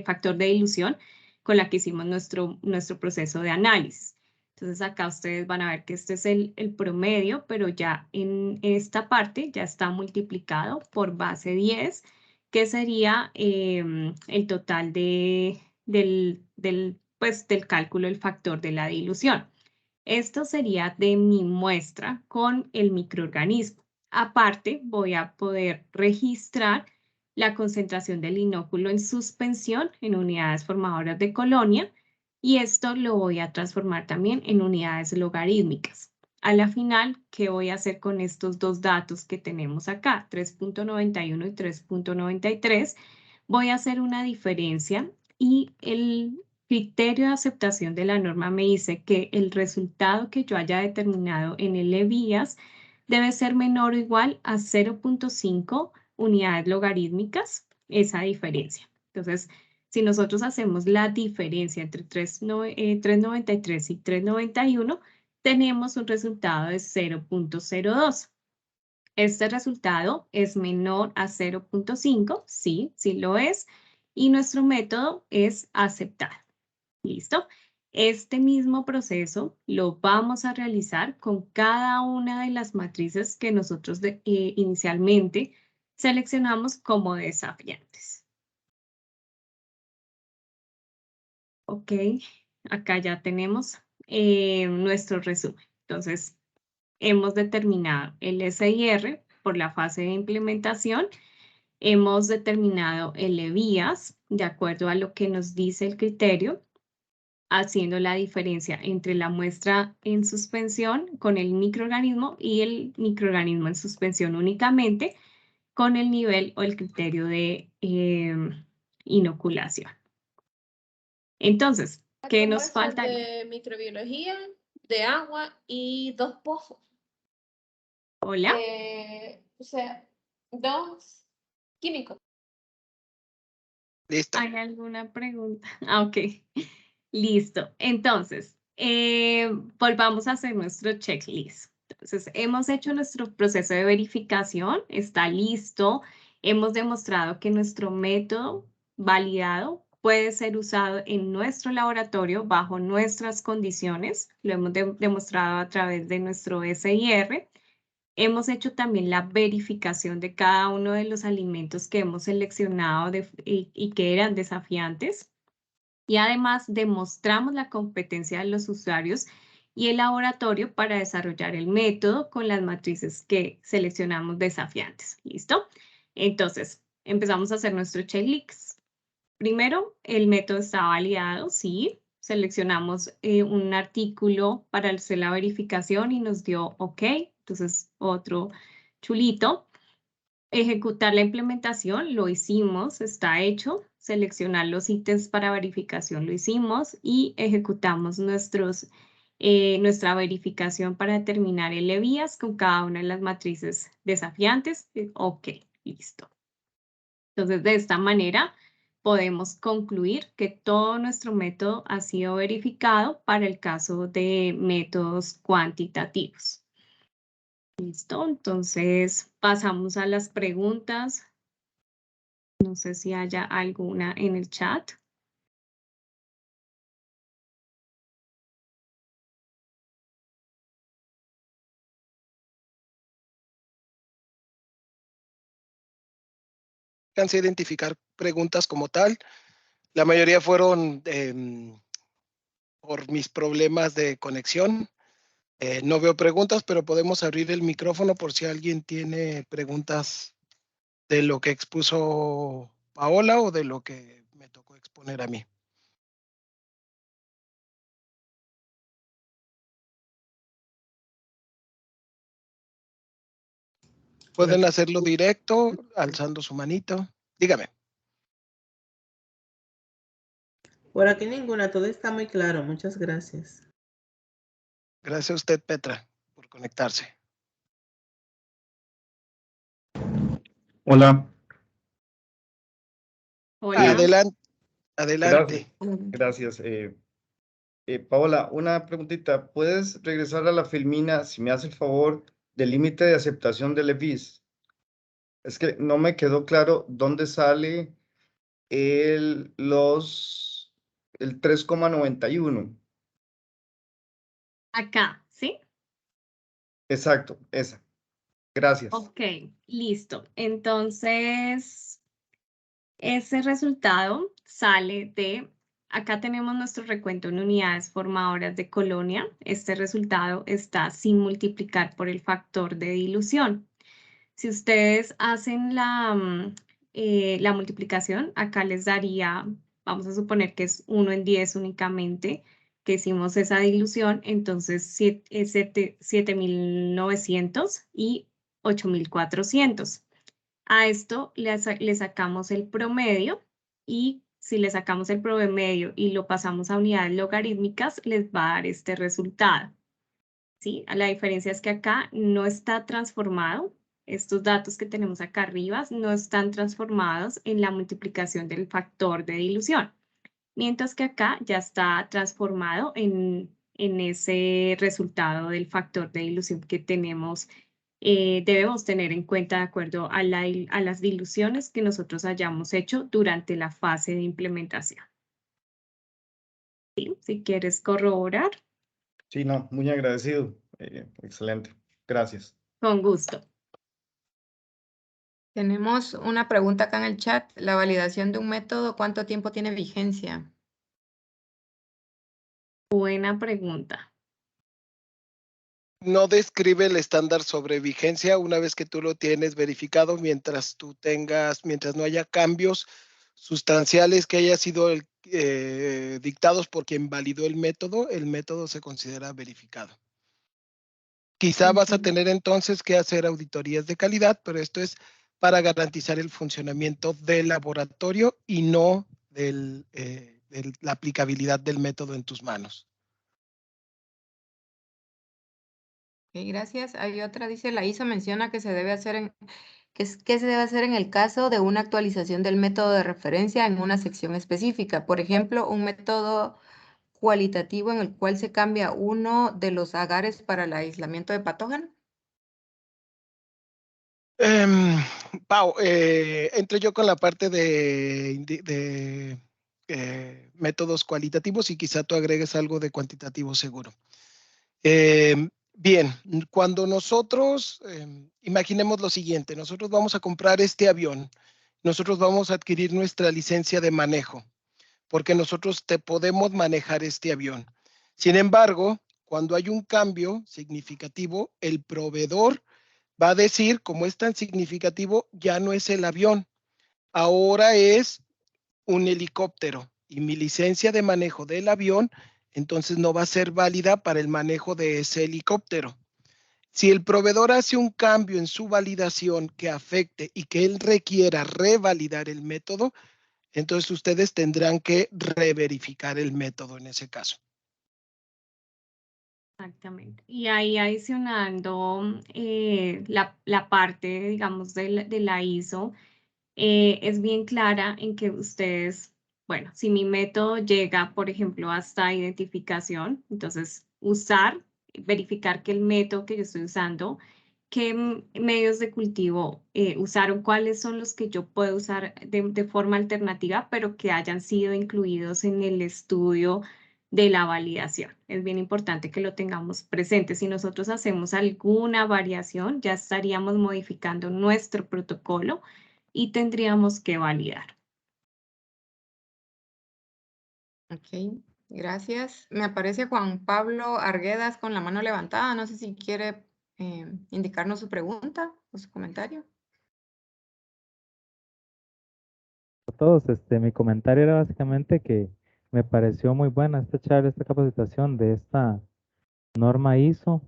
factor de dilución con la que hicimos nuestro proceso de análisis. Entonces acá ustedes van a ver que este es el promedio, pero ya en esta parte ya está multiplicado por base 10, que sería el total del cálculo del factor de la dilución. Esto sería de mi muestra con el microorganismo. Aparte, voy a poder registrar la concentración del inóculo en suspensión en unidades formadoras de colonia y esto lo voy a transformar también en unidades logarítmicas. A la final, ¿qué voy a hacer con estos dos datos que tenemos acá? 3.91 y 3.93. Voy a hacer una diferencia y el criterio de aceptación de la norma me dice que el resultado que yo haya determinado en el EBIAS debe ser menor o igual a 0.5 unidades logarítmicas, esa diferencia. Entonces, si nosotros hacemos la diferencia entre 3.93 y 3.91, tenemos un resultado de 0.02. Este resultado es menor a 0.5, sí, sí lo es, y nuestro método es aceptado. ¿Listo? Este mismo proceso lo vamos a realizar con cada una de las matrices que nosotros inicialmente seleccionamos como desafiantes. Ok, acá ya tenemos nuestro resumen. Entonces, hemos determinado el SIR por la fase de implementación. Hemos determinado el EBIAS de acuerdo a lo que nos dice el criterio, haciendo la diferencia entre la muestra en suspensión con el microorganismo y el microorganismo en suspensión únicamente con el nivel o el criterio de inoculación. Entonces, ¿qué nos falta? De microbiología, de agua y 2 pozos. Hola. O sea, 2 químicos. Listo. ¿Hay alguna pregunta? Ah, ok. Listo. Entonces, volvamos a hacer nuestro checklist. Entonces, hemos hecho nuestro proceso de verificación, está listo. Hemos demostrado que nuestro método validado puede ser usado en nuestro laboratorio bajo nuestras condiciones. Lo hemos demostrado a través de nuestro SIR. Hemos hecho también la verificación de cada uno de los alimentos que hemos seleccionado y que eran desafiantes. Y además demostramos la competencia de los usuarios y el laboratorio para desarrollar el método con las matrices que seleccionamos desafiantes. ¿Listo? Entonces, empezamos a hacer nuestro checklist. Primero, el método está validado, sí. Seleccionamos un artículo para hacer la verificación y nos dio OK. Entonces, otro chulito. Ejecutar la implementación, lo hicimos, está hecho. seleccionar los ítems para verificación lo hicimos y ejecutamos nuestra verificación para determinar el EBIAS con cada una de las matrices desafiantes. Ok, listo. Entonces, de esta manera podemos concluir que todo nuestro método ha sido verificado para el caso de métodos cuantitativos. Listo, entonces pasamos a las preguntas. No sé si haya alguna en el chat. Alcancé a identificar preguntas como tal. La mayoría fueron por mis problemas de conexión. No veo preguntas, pero podemos abrir el micrófono por si alguien tiene preguntas de lo que expuso Paola o de lo que me tocó exponer a mí. Pueden hacerlo directo, alzando su manito. Dígame. Por aquí ninguna, todo está muy claro. Muchas gracias. Gracias a usted, Petra, por conectarse. Hola. Hola. Adelante. Adelante. Gracias. Paola, una preguntita. ¿Puedes regresar a la filmina si me hace el favor del límite de aceptación del EBIS? Es que no me quedó claro dónde sale el 3,91. Acá, ¿sí? Exacto, esa. Gracias. Ok, listo. Entonces, ese resultado sale de, acá tenemos nuestro recuento en unidades formadoras de colonia. Este resultado está sin multiplicar por el factor de dilución. Si ustedes hacen la multiplicación, acá les daría, vamos a suponer que es 1 en 10 únicamente, que hicimos esa dilución, entonces 7.900 y 8.400. A esto le sacamos el promedio y si le sacamos el promedio y lo pasamos a unidades logarítmicas, les va a dar este resultado. ¿Sí? La diferencia es que acá no está transformado. Estos datos que tenemos acá arriba no están transformados en la multiplicación del factor de dilución, mientras que acá ya está transformado en ese resultado del factor de dilución que tenemos, debemos tener en cuenta de acuerdo a las diluciones que nosotros hayamos hecho durante la fase de implementación. ¿Sí? Si quieres corroborar. Sí, no, muy agradecido. Excelente. Gracias. Con gusto. Tenemos una pregunta acá en el chat. La validación de un método, ¿cuánto tiempo tiene vigencia? Buena pregunta. No describe el estándar sobre vigencia una vez que tú lo tienes verificado, mientras no haya cambios sustanciales que haya sido dictados por quien validó el método se considera verificado. Quizá vas a tener entonces que hacer auditorías de calidad, pero esto es para garantizar el funcionamiento del laboratorio y no de la aplicabilidad del método en tus manos. Ok, gracias. Hay otra, dice, la ISO menciona que se debe hacer ¿qué se debe hacer en el caso de una actualización del método de referencia en una sección específica? Por ejemplo, un método cualitativo en el cual se cambia uno de los agares para el aislamiento de patógeno. Pau, entro yo con la parte de métodos cualitativos y quizá tú agregues algo de cuantitativo seguro. Bien, cuando nosotros, imaginemos lo siguiente, nosotros vamos a comprar este avión, nosotros vamos a adquirir nuestra licencia de manejo, porque nosotros podemos manejar este avión. Sin embargo, cuando hay un cambio significativo, el proveedor va a decir, como es tan significativo, ya no es el avión, ahora es un helicóptero y mi licencia de manejo del avión entonces no va a ser válida para el manejo de ese helicóptero. Si el proveedor hace un cambio en su validación que afecte y que él requiera revalidar el método, Entonces ustedes tendrán que reverificar el método en ese caso. Exactamente. Y ahí adicionando la parte, digamos, de la ISO, es bien clara en que ustedes, bueno, si mi método llega, por ejemplo, hasta identificación, entonces verificar que el método que yo estoy usando, qué medios de cultivo usaron, cuáles son los que yo puedo usar de forma alternativa, pero que hayan sido incluidos en el estudio de la validación. Es bien importante que lo tengamos presente. Si nosotros hacemos alguna variación, ya estaríamos modificando nuestro protocolo y tendríamos que validar. Ok, gracias. Me aparece Juan Pablo Arguedas con la mano levantada. No sé si quiere indicarnos su pregunta o su comentario. A todos, mi comentario era básicamente que me pareció muy buena esta charla, esta capacitación de esta norma ISO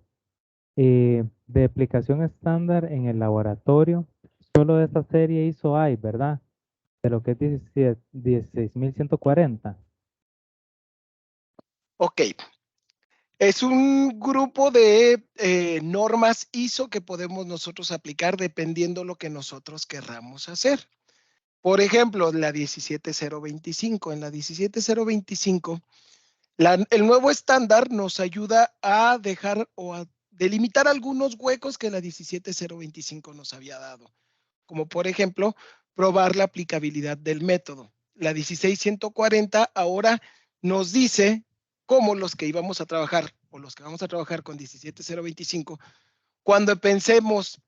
de aplicación estándar en el laboratorio. Solo de esta serie ISO hay, ¿verdad? De lo que es 16140. Ok. Es un grupo de normas ISO que podemos nosotros aplicar dependiendo lo que nosotros querramos hacer. Por ejemplo, la 17025. En la 17025, el nuevo estándar nos ayuda a dejar o a delimitar algunos huecos que la 17025 nos había dado. Como por ejemplo, probar la aplicabilidad del método. La 16140 ahora nos dice cómo los que íbamos a trabajar o los que vamos a trabajar con 17025, cuando pensemos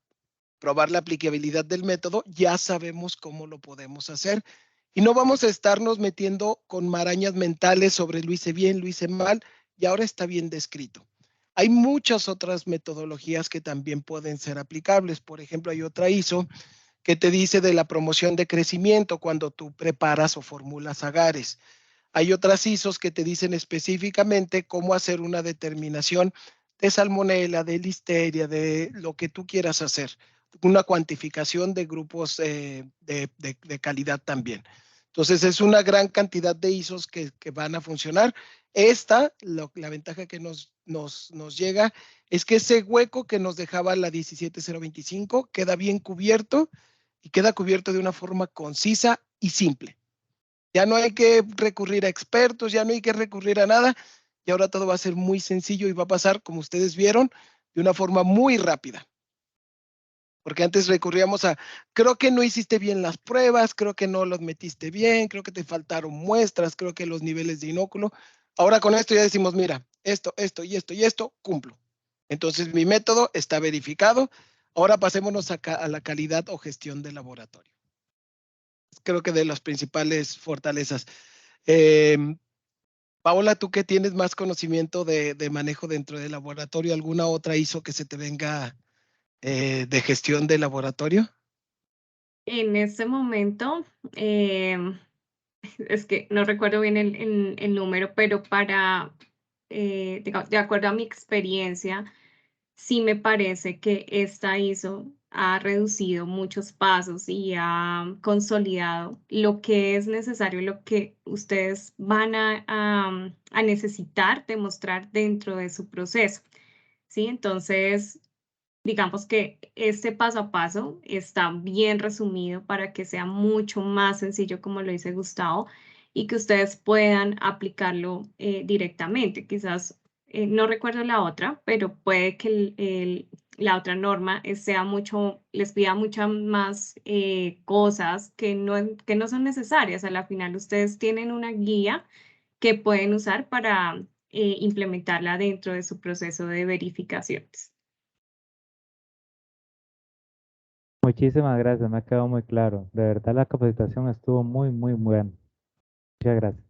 probar la aplicabilidad del método, ya sabemos cómo lo podemos hacer y no vamos a estarnos metiendo con marañas mentales sobre lo hice bien, lo hice mal, y ahora está bien descrito. Hay muchas otras metodologías que también pueden ser aplicables. Por ejemplo, hay otra ISO que te dice de la promoción de crecimiento cuando tú preparas o formulas agares. Hay otras ISOs que te dicen específicamente cómo hacer una determinación de salmonela, de listeria, de lo que tú quieras hacer. Una cuantificación de grupos de calidad también. Entonces, es una gran cantidad de ISOs que van a funcionar. La ventaja que nos llega es que ese hueco que nos dejaba la 17025 queda bien cubierto y queda cubierto de una forma concisa y simple. Ya no hay que recurrir a expertos, ya no hay que recurrir a nada, y ahora todo va a ser muy sencillo y va a pasar, como ustedes vieron, de una forma muy rápida. Porque antes recurríamos a, creo que no hiciste bien las pruebas, creo que no los metiste bien, creo que te faltaron muestras, creo que los niveles de inóculo. Ahora con esto ya decimos, mira, esto y esto, cumplo. Entonces mi método está verificado. Ahora pasémonos a la calidad o gestión del laboratorio. Creo que de las principales fortalezas. Paola, tú que tienes más conocimiento de manejo dentro del laboratorio, ¿alguna otra ISO que se te venga de gestión de laboratorio? En este momento, es que no recuerdo bien el número, pero digamos, de acuerdo a mi experiencia, sí me parece que esta ISO ha reducido muchos pasos y ha consolidado lo que es necesario, lo que ustedes van a necesitar demostrar dentro de su proceso. ¿Sí? Entonces, digamos que este paso a paso está bien resumido para que sea mucho más sencillo, como lo dice Gustavo, y que ustedes puedan aplicarlo directamente. Quizás no recuerdo la otra, pero puede que la otra norma les pida muchas más cosas que no son necesarias. A la final, ustedes tienen una guía que pueden usar para implementarla dentro de su proceso de verificaciones. Muchísimas gracias, me ha quedado muy claro. De verdad la capacitación estuvo muy, muy buena. Muchas gracias.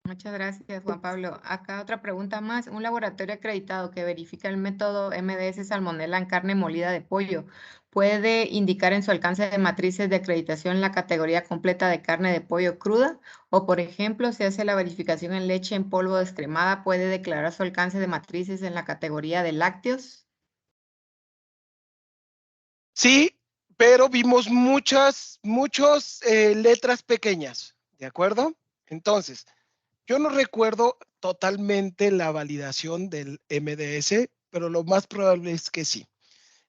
Muchas gracias, Juan Pablo. Acá otra pregunta más. Un laboratorio acreditado que verifica el método MDS Salmonella en carne molida de pollo, ¿puede indicar en su alcance de matrices de acreditación la categoría completa de carne de pollo cruda? O, por ejemplo, si hace la verificación en leche en polvo descremada, ¿puede declarar su alcance de matrices en la categoría de lácteos? Sí, pero vimos muchas letras pequeñas. ¿De acuerdo? Entonces, yo no recuerdo totalmente la validación del MDS, pero lo más probable es que sí.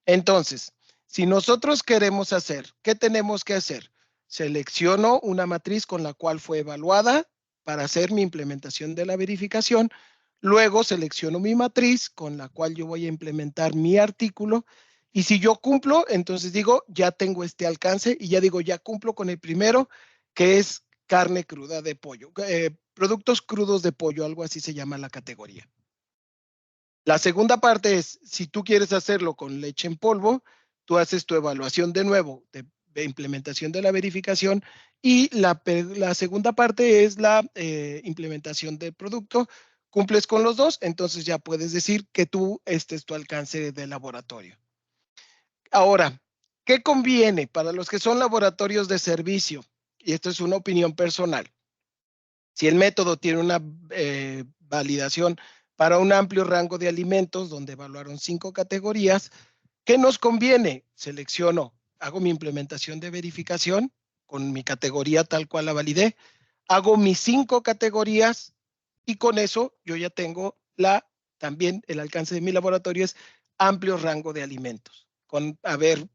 Entonces, si nosotros queremos hacer, ¿qué tenemos que hacer? Selecciono una matriz con la cual fue evaluada para hacer mi implementación de la verificación. Luego selecciono mi matriz con la cual yo voy a implementar mi artículo. Y si yo cumplo, entonces digo, ya tengo este alcance y ya digo, ya cumplo con el primero, que es carne cruda de pollo, productos crudos de pollo, algo así se llama la categoría. La segunda parte es, si tú quieres hacerlo con leche en polvo, tú haces tu evaluación de nuevo de implementación de la verificación y la segunda parte es la implementación del producto. Cumples con los dos, entonces ya puedes decir que este es tu alcance de laboratorio. Ahora, ¿qué conviene para los que son laboratorios de servicio? Y esto es una opinión personal. Si el método tiene una validación para un amplio rango de alimentos, donde evaluaron 5 categorías, ¿qué nos conviene? Selecciono, hago mi implementación de verificación con mi categoría tal cual la validé, hago mis 5 categorías y con eso yo ya tengo también el alcance de mi laboratorio es amplio rango de alimentos, con haber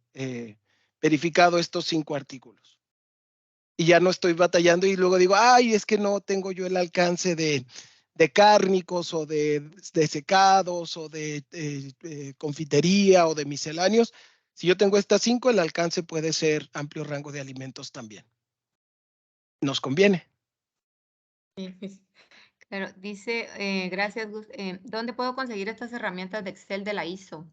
verificado estos 5 artículos. Y ya no estoy batallando y luego digo, ay, es que no tengo yo el alcance de cárnicos o de secados o de confitería o de misceláneos. Si yo tengo estas 5, el alcance puede ser amplio rango de alimentos también. Nos conviene. Claro, dice, gracias, Gus. ¿Dónde puedo conseguir estas herramientas de Excel de la ISO?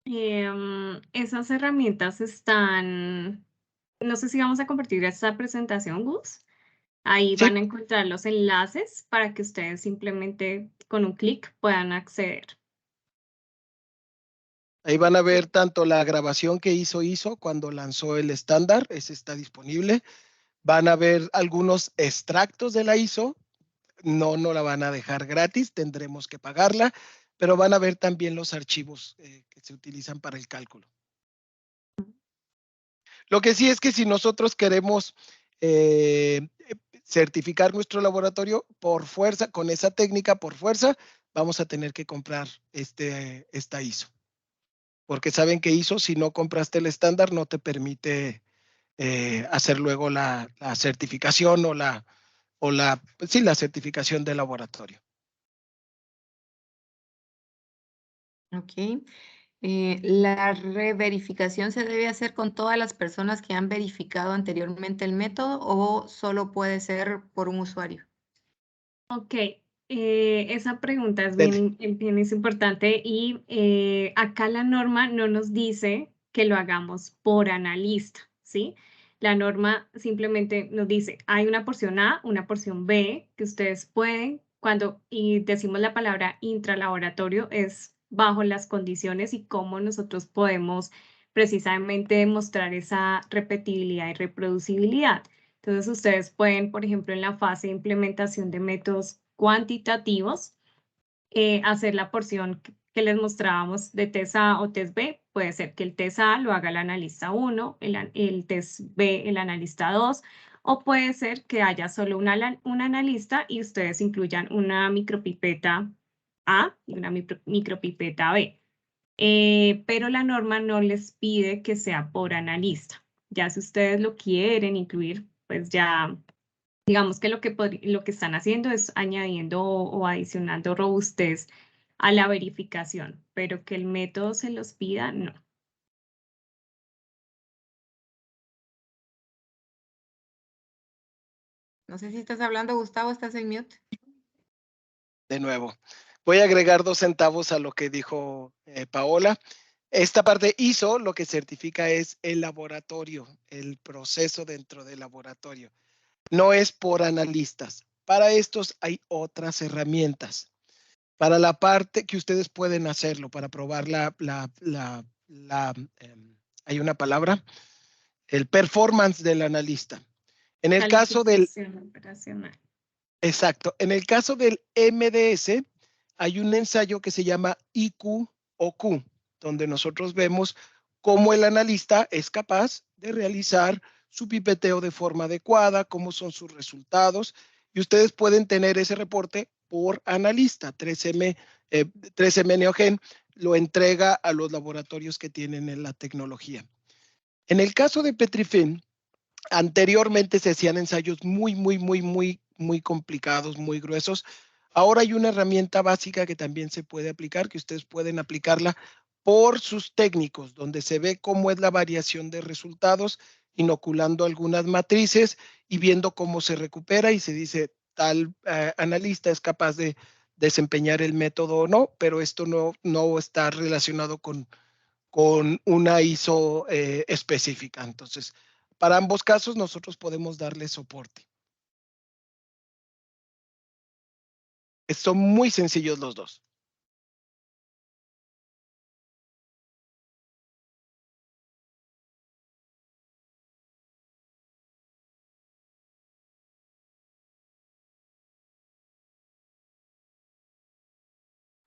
Esas herramientas están, no sé si vamos a compartir esta presentación, Gus. Ahí Sí. van a encontrar los enlaces para que ustedes simplemente con un clic puedan acceder. Ahí van a ver tanto la grabación que hizo cuando lanzó el estándar, ese está disponible. Van a ver algunos extractos de la ISO, no la van a dejar gratis, tendremos que pagarla, pero van a ver también los archivos que se utilizan para el cálculo. Lo que sí es que si nosotros queremos certificar nuestro laboratorio por fuerza, con esa técnica por fuerza, vamos a tener que comprar esta ISO. Porque saben que ISO, si no compraste el estándar, no te permite hacer luego la certificación la certificación de laboratorio. Ok. ¿La reverificación se debe hacer con todas las personas que han verificado anteriormente el método o solo puede ser por un usuario? Ok, esa pregunta es bien importante y acá la norma no nos dice que lo hagamos por analista, ¿sí? La norma simplemente nos dice, hay una porción A, una porción B, que ustedes pueden, y decimos la palabra intralaboratorio, es bajo las condiciones y cómo nosotros podemos precisamente demostrar esa repetibilidad y reproducibilidad. Entonces, ustedes pueden, por ejemplo, en la fase de implementación de métodos cuantitativos, hacer la porción que les mostrábamos de test A o test B. Puede ser que el test A lo haga el analista 1, el test B el analista 2, o puede ser que haya solo un analista y ustedes incluyan una micropipeta A y una micropipeta B. Pero la norma no les pide que sea por analista. Ya si ustedes lo quieren incluir, pues ya digamos que lo que están haciendo es añadiendo o adicionando robustez a la verificación, pero que el método se los pida, no. No sé si estás hablando, Gustavo, estás en mute. De nuevo, voy a agregar 2 centavos a lo que dijo Paola. Esta parte ISO lo que certifica es el laboratorio, el proceso dentro del laboratorio. No es por analistas. Para estos hay otras herramientas. Para la parte que ustedes pueden hacerlo, para probar hay una palabra, el performance del analista. En el caso del... operacional. Exacto. En el caso del MDS, hay un ensayo que se llama IQ o Q, donde nosotros vemos cómo el analista es capaz de realizar su pipeteo de forma adecuada, cómo son sus resultados, y ustedes pueden tener ese reporte por analista. 3M Neogen lo entrega a los laboratorios que tienen en la tecnología. En el caso de Petrifilm, anteriormente se hacían ensayos muy complicados, muy gruesos. Ahora hay una herramienta básica que también se puede aplicar, que ustedes pueden aplicarla por sus técnicos, donde se ve cómo es la variación de resultados, inoculando algunas matrices y viendo cómo se recupera y se dice tal analista es capaz de desempeñar el método o no, pero esto no está relacionado con una ISO específica. Entonces, para ambos casos nosotros podemos darle soporte. Son muy sencillos los dos.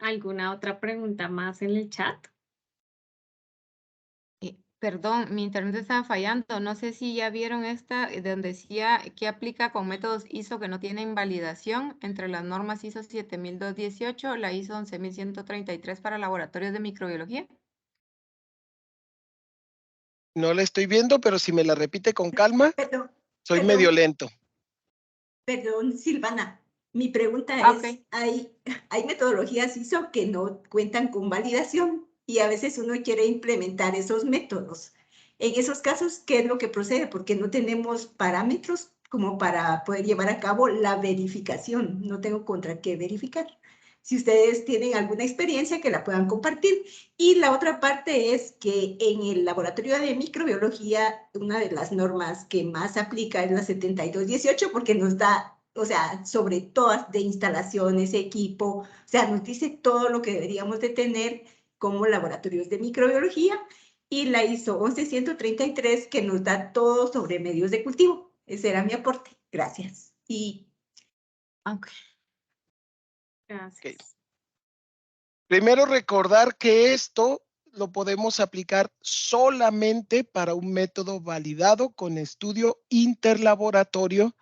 ¿Alguna otra pregunta más en el chat? Perdón, mi internet estaba fallando. No sé si ya vieron esta, donde decía que aplica con métodos ISO que no tienen validación entre las normas ISO 7218, la ISO 11133 para laboratorios de microbiología. No la estoy viendo, pero si me la repite con calma, soy perdón. medio lento. Perdón, Silvana. Mi pregunta es, hay metodologías ISO que no cuentan con validación y a veces uno quiere implementar esos métodos. En esos casos, ¿qué es lo que procede? Porque no tenemos parámetros como para poder llevar a cabo la verificación. No tengo contra qué verificar. Si ustedes tienen alguna experiencia, que la puedan compartir. Y la otra parte es que en el laboratorio de microbiología, una de las normas que más aplica es la 7218 porque nos da, o sea, sobre todas de instalaciones, equipo, o sea, nos dice todo lo que deberíamos de tener como laboratorios de microbiología, y la ISO 11133 que nos da todo sobre medios de cultivo. Ese era mi aporte. Gracias. Gracias. Okay. Primero recordar que esto lo podemos aplicar solamente para un método validado con estudio interlaboratorio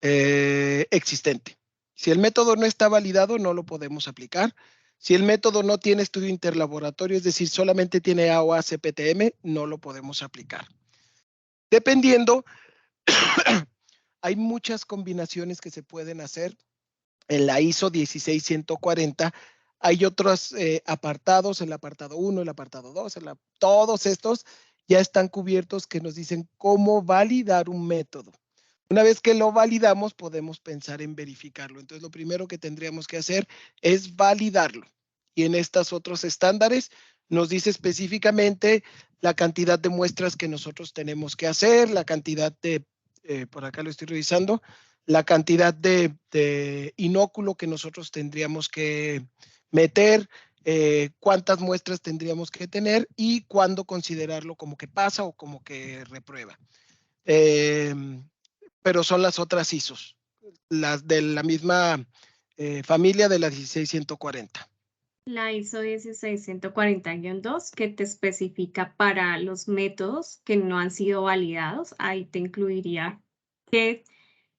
existente. Si el método no está validado, no lo podemos aplicar. Si el método no tiene estudio interlaboratorio, es decir, solamente tiene AOA CPTM, no lo podemos aplicar. Dependiendo, hay muchas combinaciones que se pueden hacer. En la ISO 16140 hay otros apartados, el apartado 1, el apartado 2, todos estos ya están cubiertos que nos dicen cómo validar un método. Una vez que lo validamos, podemos pensar en verificarlo. Entonces, lo primero que tendríamos que hacer es validarlo. Y en estos otros estándares nos dice específicamente la cantidad de muestras que nosotros tenemos que hacer, la cantidad de, por acá lo estoy revisando, la cantidad de inóculo que nosotros tendríamos que meter, cuántas muestras tendríamos que tener y cuándo considerarlo como que pasa o como que reprueba. Pero son las otras ISOs, las de la misma familia de la 16140. La ISO 16140-2 que te especifica para los métodos que no han sido validados, ahí te incluiría qué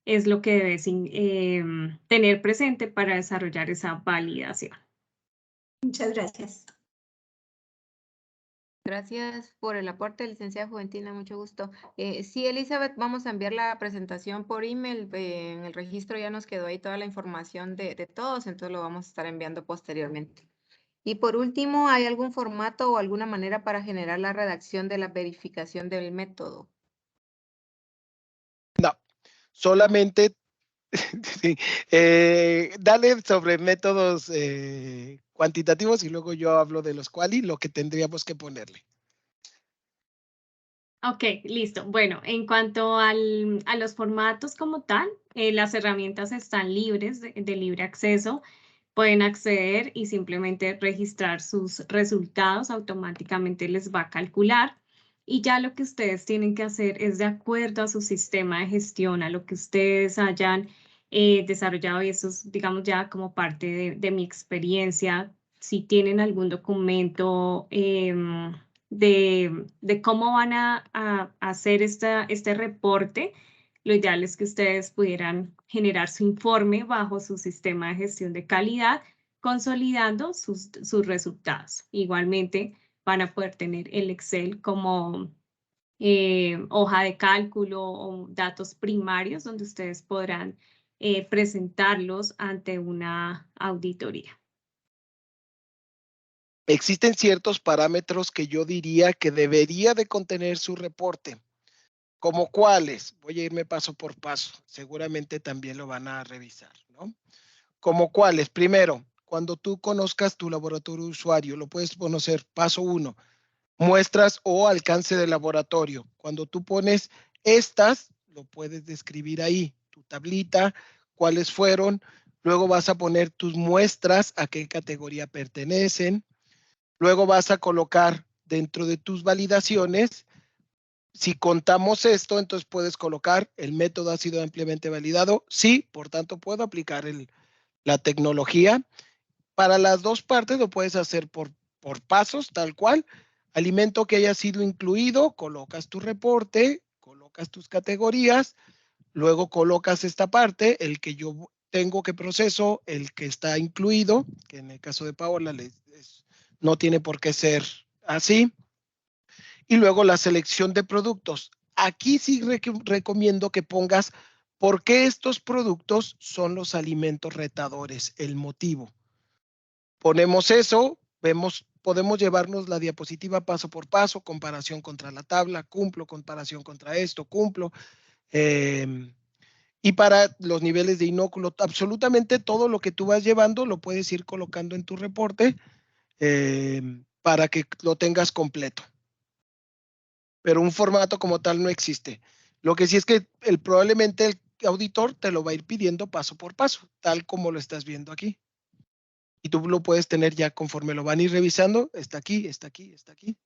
es lo que debes tener presente para desarrollar esa validación. Muchas gracias. Gracias por el aporte, licenciada Juventina, mucho gusto. Sí, Elizabeth, vamos a enviar la presentación por email. En el registro ya nos quedó ahí toda la información de todos, entonces lo vamos a estar enviando posteriormente. Y por último, ¿hay algún formato o alguna manera para generar la redacción de la verificación del método? No, solamente sí, dale sobre métodos cuantitativos y luego yo hablo de los quali, lo que tendríamos que ponerle. Ok, listo. Bueno, en cuanto a los formatos como tal, las herramientas están libres, de libre acceso. Pueden acceder y simplemente registrar sus resultados, automáticamente les va a calcular. Y ya lo que ustedes tienen que hacer es de acuerdo a su sistema de gestión, a lo que ustedes hayan desarrollado, y eso es, digamos, ya como parte de mi experiencia. Si tienen algún documento de cómo van a hacer este reporte, lo ideal es que ustedes pudieran generar su informe bajo su sistema de gestión de calidad, consolidando sus resultados. Igualmente, van a poder tener el Excel como hoja de cálculo o datos primarios donde ustedes podrán presentarlos ante una auditoría. Existen ciertos parámetros que yo diría que debería de contener su reporte. ¿Como cuáles? Voy a irme paso por paso. Seguramente también lo van a revisar, ¿no? ¿Como cuáles? Primero, cuando tú conozcas tu laboratorio de usuario, lo puedes conocer. Paso 1, muestras o alcance de laboratorio. Cuando tú pones estas, lo puedes describir ahí. Tu tablita, cuáles fueron. Luego vas a poner tus muestras, a qué categoría pertenecen. Luego vas a colocar dentro de tus validaciones, si contamos esto, entonces puedes colocar el método ha sido ampliamente validado. Sí, por tanto, puedo aplicar la tecnología. Para las dos partes lo puedes hacer por pasos, tal cual. Alimento que haya sido incluido, colocas tu reporte, colocas tus categorías, luego colocas esta parte, el que yo tengo que proceso, el que está incluido, que en el caso de Paola no tiene por qué ser así. Y luego la selección de productos. Aquí sí recomiendo que pongas por qué estos productos son los alimentos retadores, el motivo. Ponemos eso, podemos llevarnos la diapositiva paso por paso, comparación contra la tabla, cumplo, comparación contra esto, cumplo. Y para los niveles de inóculo, absolutamente todo lo que tú vas llevando lo puedes ir colocando en tu reporte para que lo tengas completo. Pero un formato como tal no existe. Lo que sí es que probablemente el auditor te lo va a ir pidiendo paso por paso, tal como lo estás viendo aquí. Y tú lo puedes tener ya conforme lo van a ir revisando. Está aquí, está aquí, está aquí.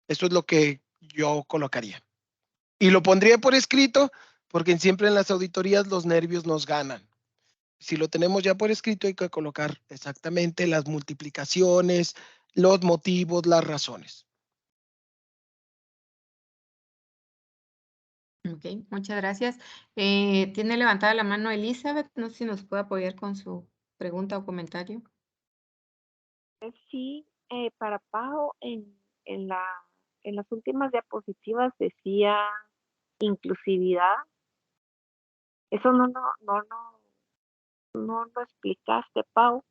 Esto es lo que yo colocaría. Y lo pondría por escrito, porque siempre en las auditorías los nervios nos ganan. Si lo tenemos ya por escrito, hay que colocar exactamente las multiplicaciones, los motivos, las razones. Ok, muchas gracias. Tiene levantada la mano Elizabeth. No sé si nos puede apoyar con su pregunta o comentario. Sí, para Pau, en las últimas diapositivas decía inclusividad. Eso no lo explicaste, Pau.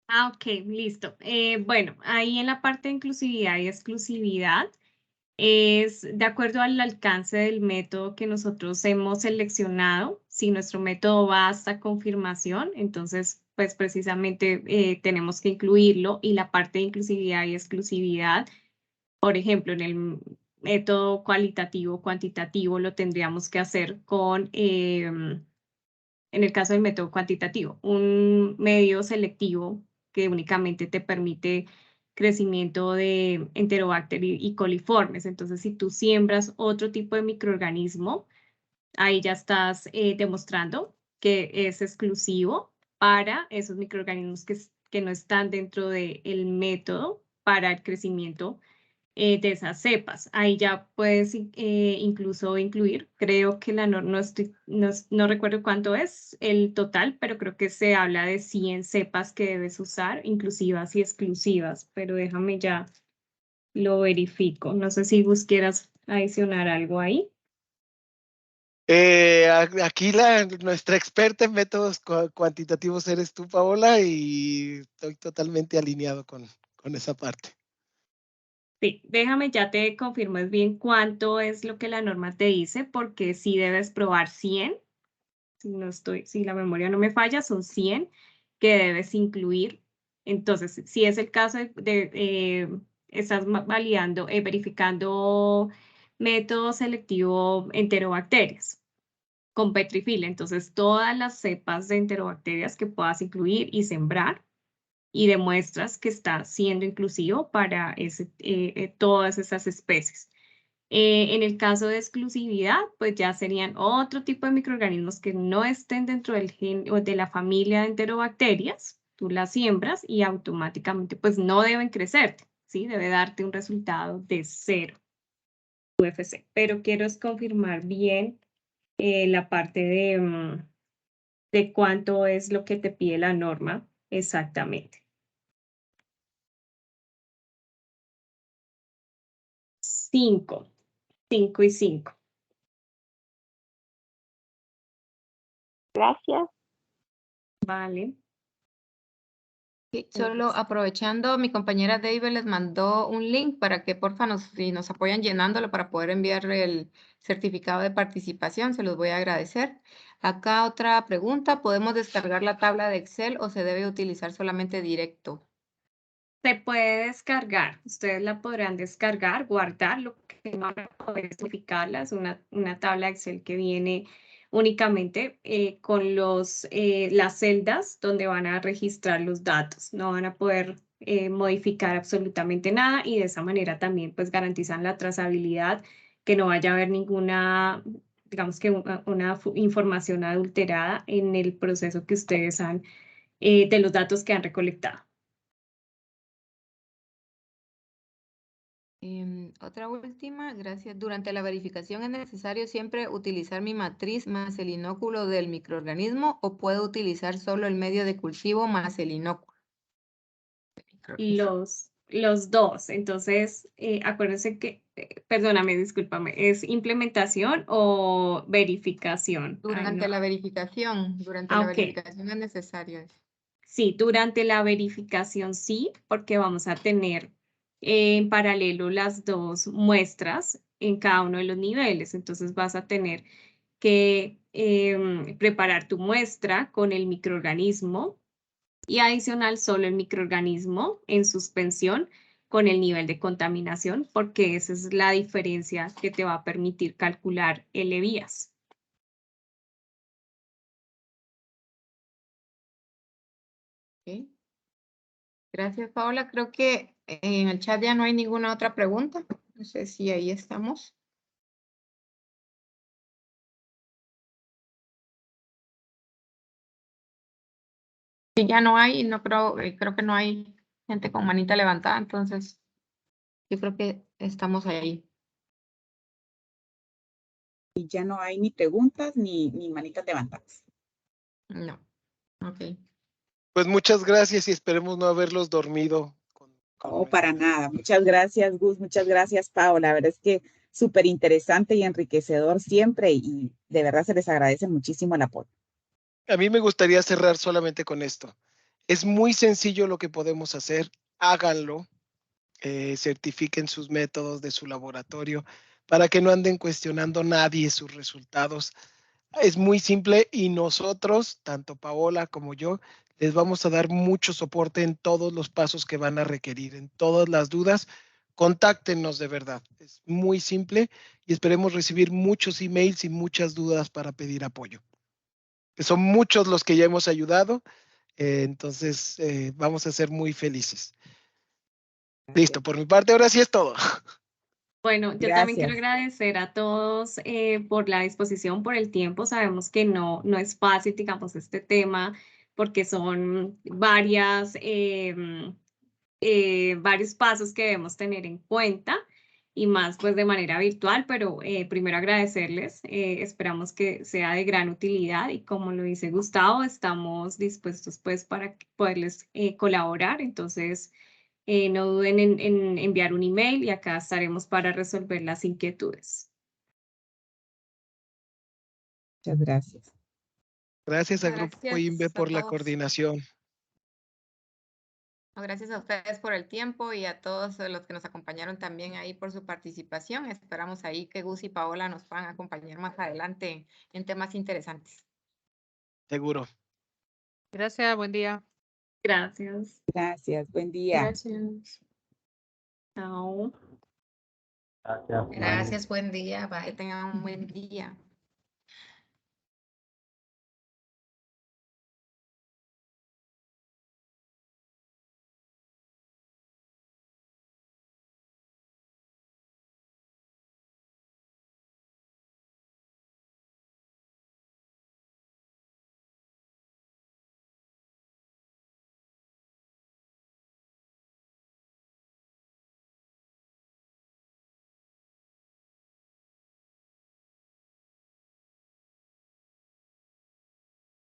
Ah, ok, listo. Bueno, ahí en la parte de inclusividad y exclusividad es de acuerdo al alcance del método que nosotros hemos seleccionado. Si nuestro método va hasta confirmación, entonces pues precisamente tenemos que incluirlo, y la parte de inclusividad y exclusividad, por ejemplo, en el método cualitativo, cuantitativo, lo tendríamos que hacer con, en el caso del método cuantitativo, un medio selectivo que únicamente te permite crecimiento de Enterobacter y coliformes. Entonces, si tú siembras otro tipo de microorganismo, ahí ya estás demostrando que es exclusivo para esos microorganismos que no están dentro del método para el crecimiento de esas cepas. Ahí ya puedes incluso incluir, creo que no recuerdo cuánto es el total, pero creo que se habla de 100 cepas que debes usar, inclusivas y exclusivas, pero déjame ya lo verifico. No sé si vos quieras adicionar algo ahí. Aquí nuestra experta en métodos cuantitativos eres tú, Paola, y estoy totalmente alineado con esa parte. Sí, déjame, ya te confirmo bien cuánto es lo que la norma te dice, porque sí debes probar 100. Si la memoria no me falla, son 100 que debes incluir. Entonces, si es el caso estás validando, verificando método selectivo enterobacterias con petrifila, entonces todas las cepas de enterobacterias que puedas incluir y sembrar, y demuestras que está siendo inclusivo para todas esas especies. En el caso de exclusividad, pues ya serían otro tipo de microorganismos que no estén dentro del gen o de la familia de enterobacterias. Tú las siembras y automáticamente pues no deben crecerte. ¿sí? Debe darte un resultado de 0 UFC. Pero quiero es confirmar bien la parte de cuánto es lo que te pide la norma exactamente. 5 y 5. Gracias. Vale. Sí, solo aprovechando, mi compañera David les mandó un link para que porfa si nos apoyan llenándolo para poder enviar el certificado de participación, se los voy a agradecer. Acá otra pregunta, ¿podemos descargar la tabla de Excel o se debe utilizar solamente directo? Se puede descargar, ustedes la podrán descargar, guardar, lo que no van a poder es modificarla, es una tabla Excel que viene únicamente con las celdas donde van a registrar los datos, no van a poder modificar absolutamente nada y de esa manera también pues garantizan la trazabilidad, que no vaya a haber ninguna, digamos que una información adulterada en el proceso que ustedes han, de los datos que han recolectado. Otra última, gracias. Durante la verificación es necesario siempre utilizar mi matriz más el inóculo del microorganismo o puedo utilizar solo el medio de cultivo más el inóculo. Los dos. Entonces, acuérdense que, perdóname, discúlpame, ¿es implementación o verificación? Durante la verificación, la verificación es necesario. Sí, durante la verificación sí, porque vamos a tener en paralelo las dos muestras en cada uno de los niveles. Entonces vas a tener que preparar tu muestra con el microorganismo y adicional solo el microorganismo en suspensión con el nivel de contaminación, porque esa es la diferencia que te va a permitir calcular el EVIAS. Okay. Gracias, Paola. Creo que en el chat ya no hay ninguna otra pregunta. No sé si ahí estamos. Si ya no hay, no creo que no hay gente con manita levantada, entonces yo creo que estamos ahí. Y ya no hay ni preguntas ni manitas levantadas. No. Ok. Pues muchas gracias y esperemos no haberlos dormido. No, para nada. Muchas gracias, Gus. Muchas gracias, Paola. La verdad es que súper interesante y enriquecedor siempre y de verdad se les agradece muchísimo el apoyo. A mí me gustaría cerrar solamente con esto. Es muy sencillo lo que podemos hacer. Háganlo. Certifiquen sus métodos de su laboratorio para que no anden cuestionando nadie sus resultados. Es muy simple y nosotros, tanto Paola como yo, les vamos a dar mucho soporte en todos los pasos que van a requerir, en todas las dudas. Contáctenos de verdad. Es muy simple y esperemos recibir muchos emails y muchas dudas para pedir apoyo. Son muchos los que ya hemos ayudado, entonces vamos a ser muy felices. Listo, por mi parte, ahora sí es todo. Bueno, yo también quiero agradecer a todos por la disposición, por el tiempo. Sabemos que no es fácil, digamos, este tema, porque son varios pasos que debemos tener en cuenta y más pues de manera virtual, pero primero agradecerles. Esperamos que sea de gran utilidad y como lo dice Gustavo, estamos dispuestos pues para poderles colaborar. Entonces, no duden en enviar un email y acá estaremos para resolver las inquietudes. Muchas gracias. Gracias al Grupo INVE por la coordinación. Gracias a ustedes por el tiempo y a todos los que nos acompañaron también ahí por su participación. Esperamos ahí que Gus y Paola nos puedan acompañar más adelante en temas interesantes. Seguro. Gracias, buen día. Gracias. Gracias, buen día. Gracias. Chao. Gracias. Gracias, buen día. Bye. Que tengan un buen día.